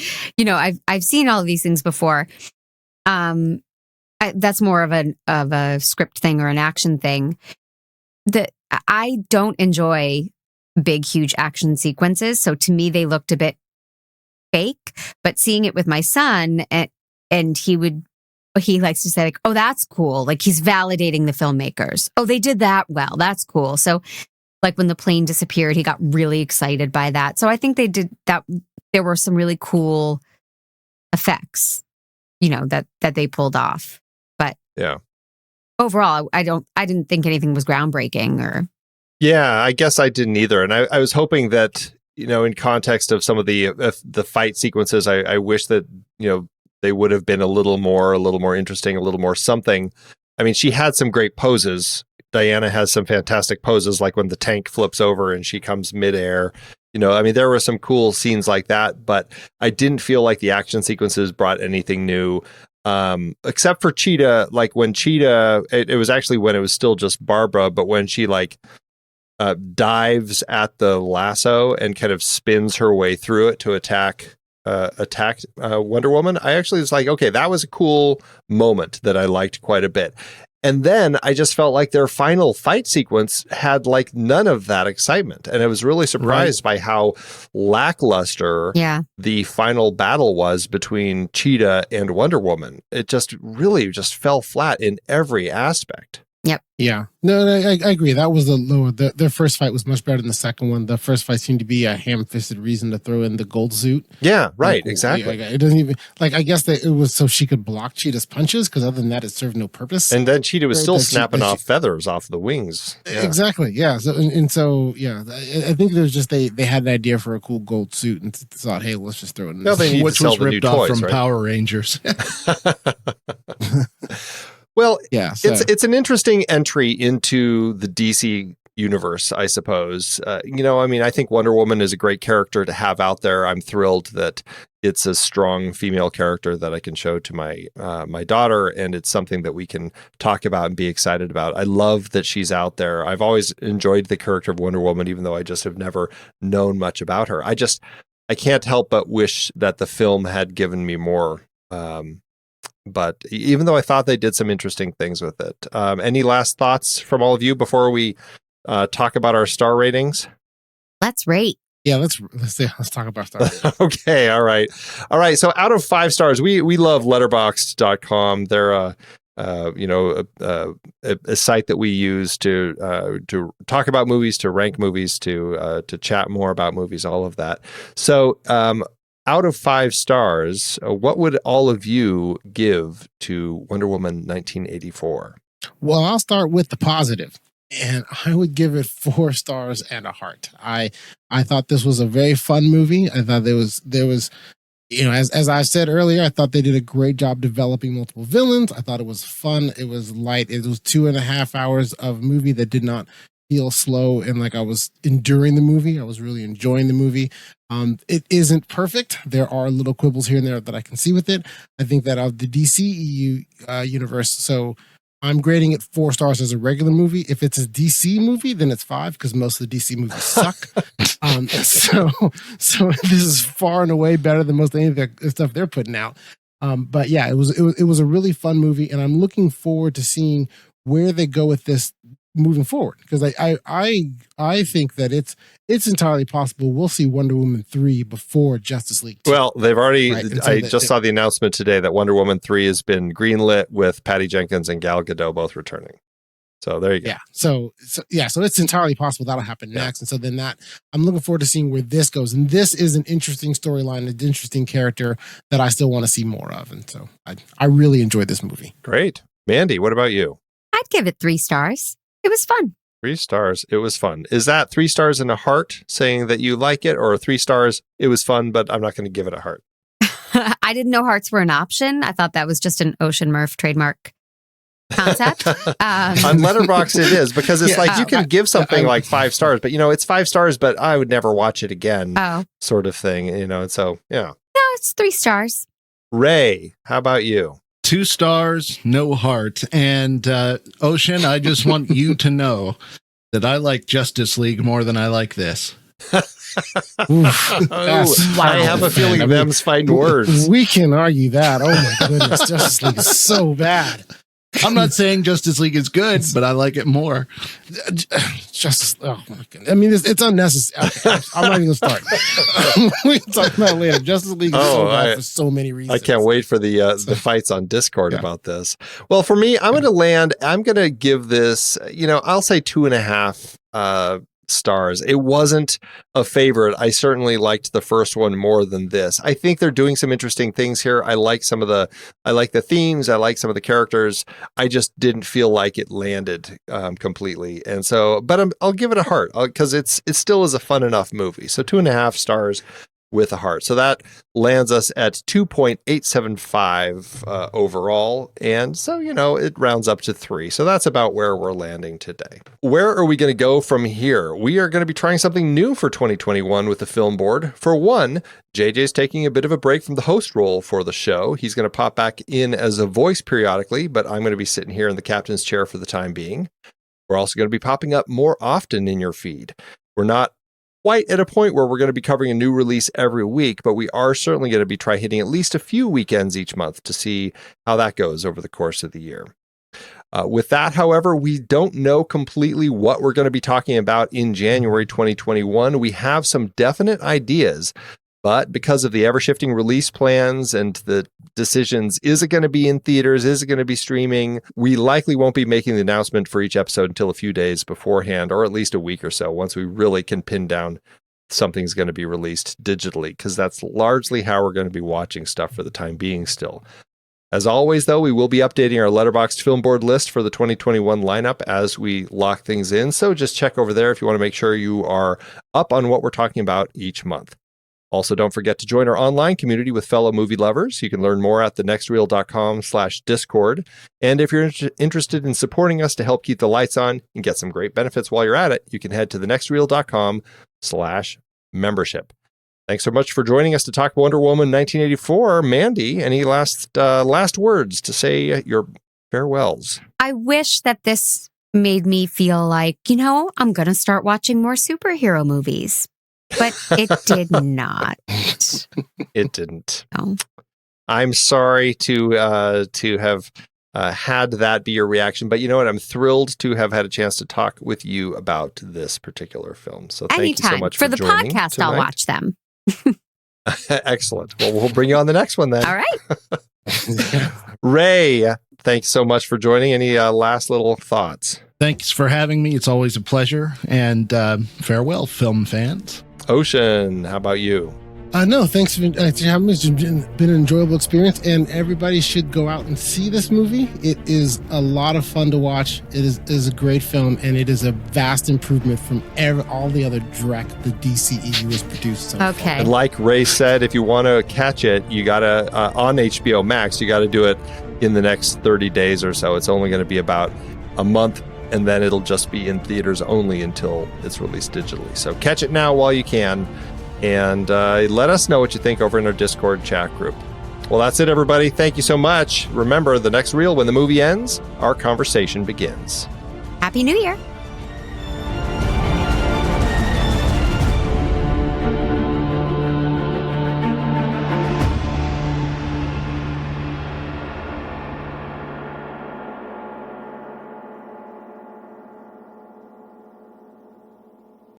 I've seen all of these things before. That's more of a script thing or an action thing. I don't enjoy big, huge action sequences. So to me, they looked a bit fake. But seeing it with my son, and he likes to say, like, "Oh, that's cool." Like, he's validating the filmmakers. "Oh, they did that well. That's cool." So, like, when the plane disappeared, he got really excited by that. So I think they did that. There were some really cool effects, that they pulled off. But yeah, overall, I didn't think anything was groundbreaking or. Yeah, I guess I didn't either. And I was hoping that, in context of some of the fight sequences, I wish that, they would have been a little more interesting, a little more something. I mean, she had some great poses. Diana has some fantastic poses, like when the tank flips over and she comes midair. I mean, there were some cool scenes like that, but I didn't feel like the action sequences brought anything new. Except for Cheetah, like when Cheetah, it was actually when it was still just Barbara, but when she dives at the lasso and kind of spins her way through it to attack Wonder Woman, I actually was like, okay, that was a cool moment that I liked quite a bit. And then I just felt like their final fight sequence had like none of that excitement. And I was really surprised by how lackluster the final battle was between Cheetah and Wonder Woman. It just really just fell flat in every aspect. Yep. Yeah. No, I agree. That was the lower. Their first fight was much better than the second one. The first fight seemed to be a ham-fisted reason to throw in the gold suit. Yeah, right. Exactly. It doesn't even I guess that it was so she could block Cheetah's punches, because other than that, it served no purpose. And then Cheetah was still snapping off feathers off the wings. Yeah. Exactly. Yeah. So I think there's just they had an idea for a cool gold suit and thought, hey, let's just throw it in. No, they need which to sell was the ripped new off toys, from right? Power Rangers. Well, yeah, so. it's an interesting entry into the DC universe, I suppose. I mean, I think Wonder Woman is a great character to have out there. I'm thrilled that it's a strong female character that I can show to my daughter, and it's something that we can talk about and be excited about. I love that she's out there. I've always enjoyed the character of Wonder Woman, even though I just have never known much about her. I can't help but wish that the film had given me more. But even though I thought they did some interesting things with it. Any last thoughts from all of you before we talk about our star ratings? Let's rate. Yeah, let's talk about star ratings. Okay, all right. So out of 5 stars, we love letterboxd.com. They're a site that we use to talk about movies, to rank movies, to chat more about movies, all of that. So out of 5 stars, what would all of you give to Wonder Woman 1984? Well, I'll start with the positive, and I would give it 4 stars and a heart. I thought this was a very fun movie. I thought there was as I said earlier, I thought they did a great job developing multiple villains. I thought it was fun. It was light. It was 2.5 hours of movie that did not feel slow and like I was enduring the movie. I was really enjoying the movie. It isn't perfect. There are little quibbles here and there that I can see with it. I think that of the DCEU universe, so I'm grading it 4 stars as a regular movie. If it's a DC movie, then it's 5 because most of the DC movies suck. So this is far and away better than most of any of the stuff they're putting out. But yeah, it was a really fun movie, and I'm looking forward to seeing where they go with this moving forward, because I think that it's entirely possible we'll see Wonder Woman 3 before Justice League 2. Well, they've already, right? So I just saw the announcement today that Wonder Woman 3 has been greenlit with Patty Jenkins and Gal Gadot both returning. So there you go. Yeah. So it's entirely possible that'll happen next. And so then I'm looking forward to seeing where this goes. And this is an interesting storyline, an interesting character that I still want to see more of. And so I really enjoyed this movie. Great. Mandy, what about you? I'd give it 3 stars. It was fun. 3 stars. It was fun. Is that 3 stars and a heart saying that you like it, or 3 stars? It was fun, but I'm not going to give it a heart. I didn't know hearts were an option. I thought that was just an Ocean Murph trademark concept. On Letterboxd it is, because it's like you can give something like 5 stars, but it's 5 stars, but I would never watch it again, sort of thing, and so, yeah. No, it's 3 stars. Ray, how about you? 2 stars, no heart. And Ocean, I just want you to know that I like Justice League more than I like this. I have a feeling them's fighting words. We can argue that. Oh my goodness, Justice League is so bad. I'm not saying Justice League is good, but I like it more. Oh my goodness. I mean, it's unnecessary. I'm not even going to start. We can talk about it later. Justice League is so bad for so many reasons. I can't wait for the fights on Discord about this. Well, for me, I'm going to give this, I'll say 2.5 stars. It wasn't a favorite. I certainly liked the first one more than this. I think they're doing some interesting things here. I like the themes. I like some of the characters. I just didn't feel like it landed completely. And so, but I'll give it a heart because it still is a fun enough movie. So 2.5 stars with a heart. So that lands us at 2.875 overall. And so, it rounds up to 3. So that's about where we're landing today. Where are we going to go from here? We are going to be trying something new for 2021 with the Film Board. For one, JJ's taking a bit of a break from the host role for the show. He's going to pop back in as a voice periodically, but I'm going to be sitting here in the captain's chair for the time being. We're also going to be popping up more often in your feed. We're not quite at a point where we're going to be covering a new release every week, but we are certainly going to be hitting at least a few weekends each month to see how that goes over the course of the year. With that, however, we don't know completely what we're going to be talking about in January 2021. We have some definite ideas, but because of the ever-shifting release plans and the decisions, is it going to be in theaters? Is it going to be streaming? We likely won't be making the announcement for each episode until a few days beforehand, or at least a week or so, once we really can pin down something's going to be released digitally, because that's largely how we're going to be watching stuff for the time being still. As always, though, we will be updating our Letterboxd Film Board list for the 2021 lineup as we lock things in, so just check over there if you want to make sure you are up on what we're talking about each month. Also, don't forget to join our online community with fellow movie lovers. You can learn more at thenextreel.com/discord. And if you're interested in supporting us to help keep the lights on and get some great benefits while you're at it, you can head to thenextreel.com/membership. Thanks so much for joining us to talk Wonder Woman 1984. Mandy, any last words to say your farewells? I wish that this made me feel like, I'm going to start watching more superhero movies. But it did not. It didn't. No. I'm sorry to have had that be your reaction, but you know what? I'm thrilled to have had a chance to talk with you about this particular film. So thank Anytime. you so much for for the joining podcast. tonight. I'll watch them. Excellent. Well, we'll bring you on the next one then. All right. Ray, thanks so much for joining. Any last little thoughts? Thanks for having me. It's always a pleasure. And farewell, film fans. Ocean, how about you? No, thanks for having me. It's been an enjoyable experience, and everybody should go out and see this movie. It is a lot of fun to watch. It is a great film, and it is a vast improvement from all the other dreck the DCEU has produced so far. Okay. And like Ray said, if you want to catch it, you got to, on HBO Max, you got to do it in the next 30 days or so. It's only going to be about a month, and then it'll just be in theaters only until it's released digitally. So catch it now while you can, and let us know what you think over in our Discord chat group. Well, that's it, everybody. Thank you so much. Remember, the next reel, when the movie ends, our conversation begins. Happy New Year.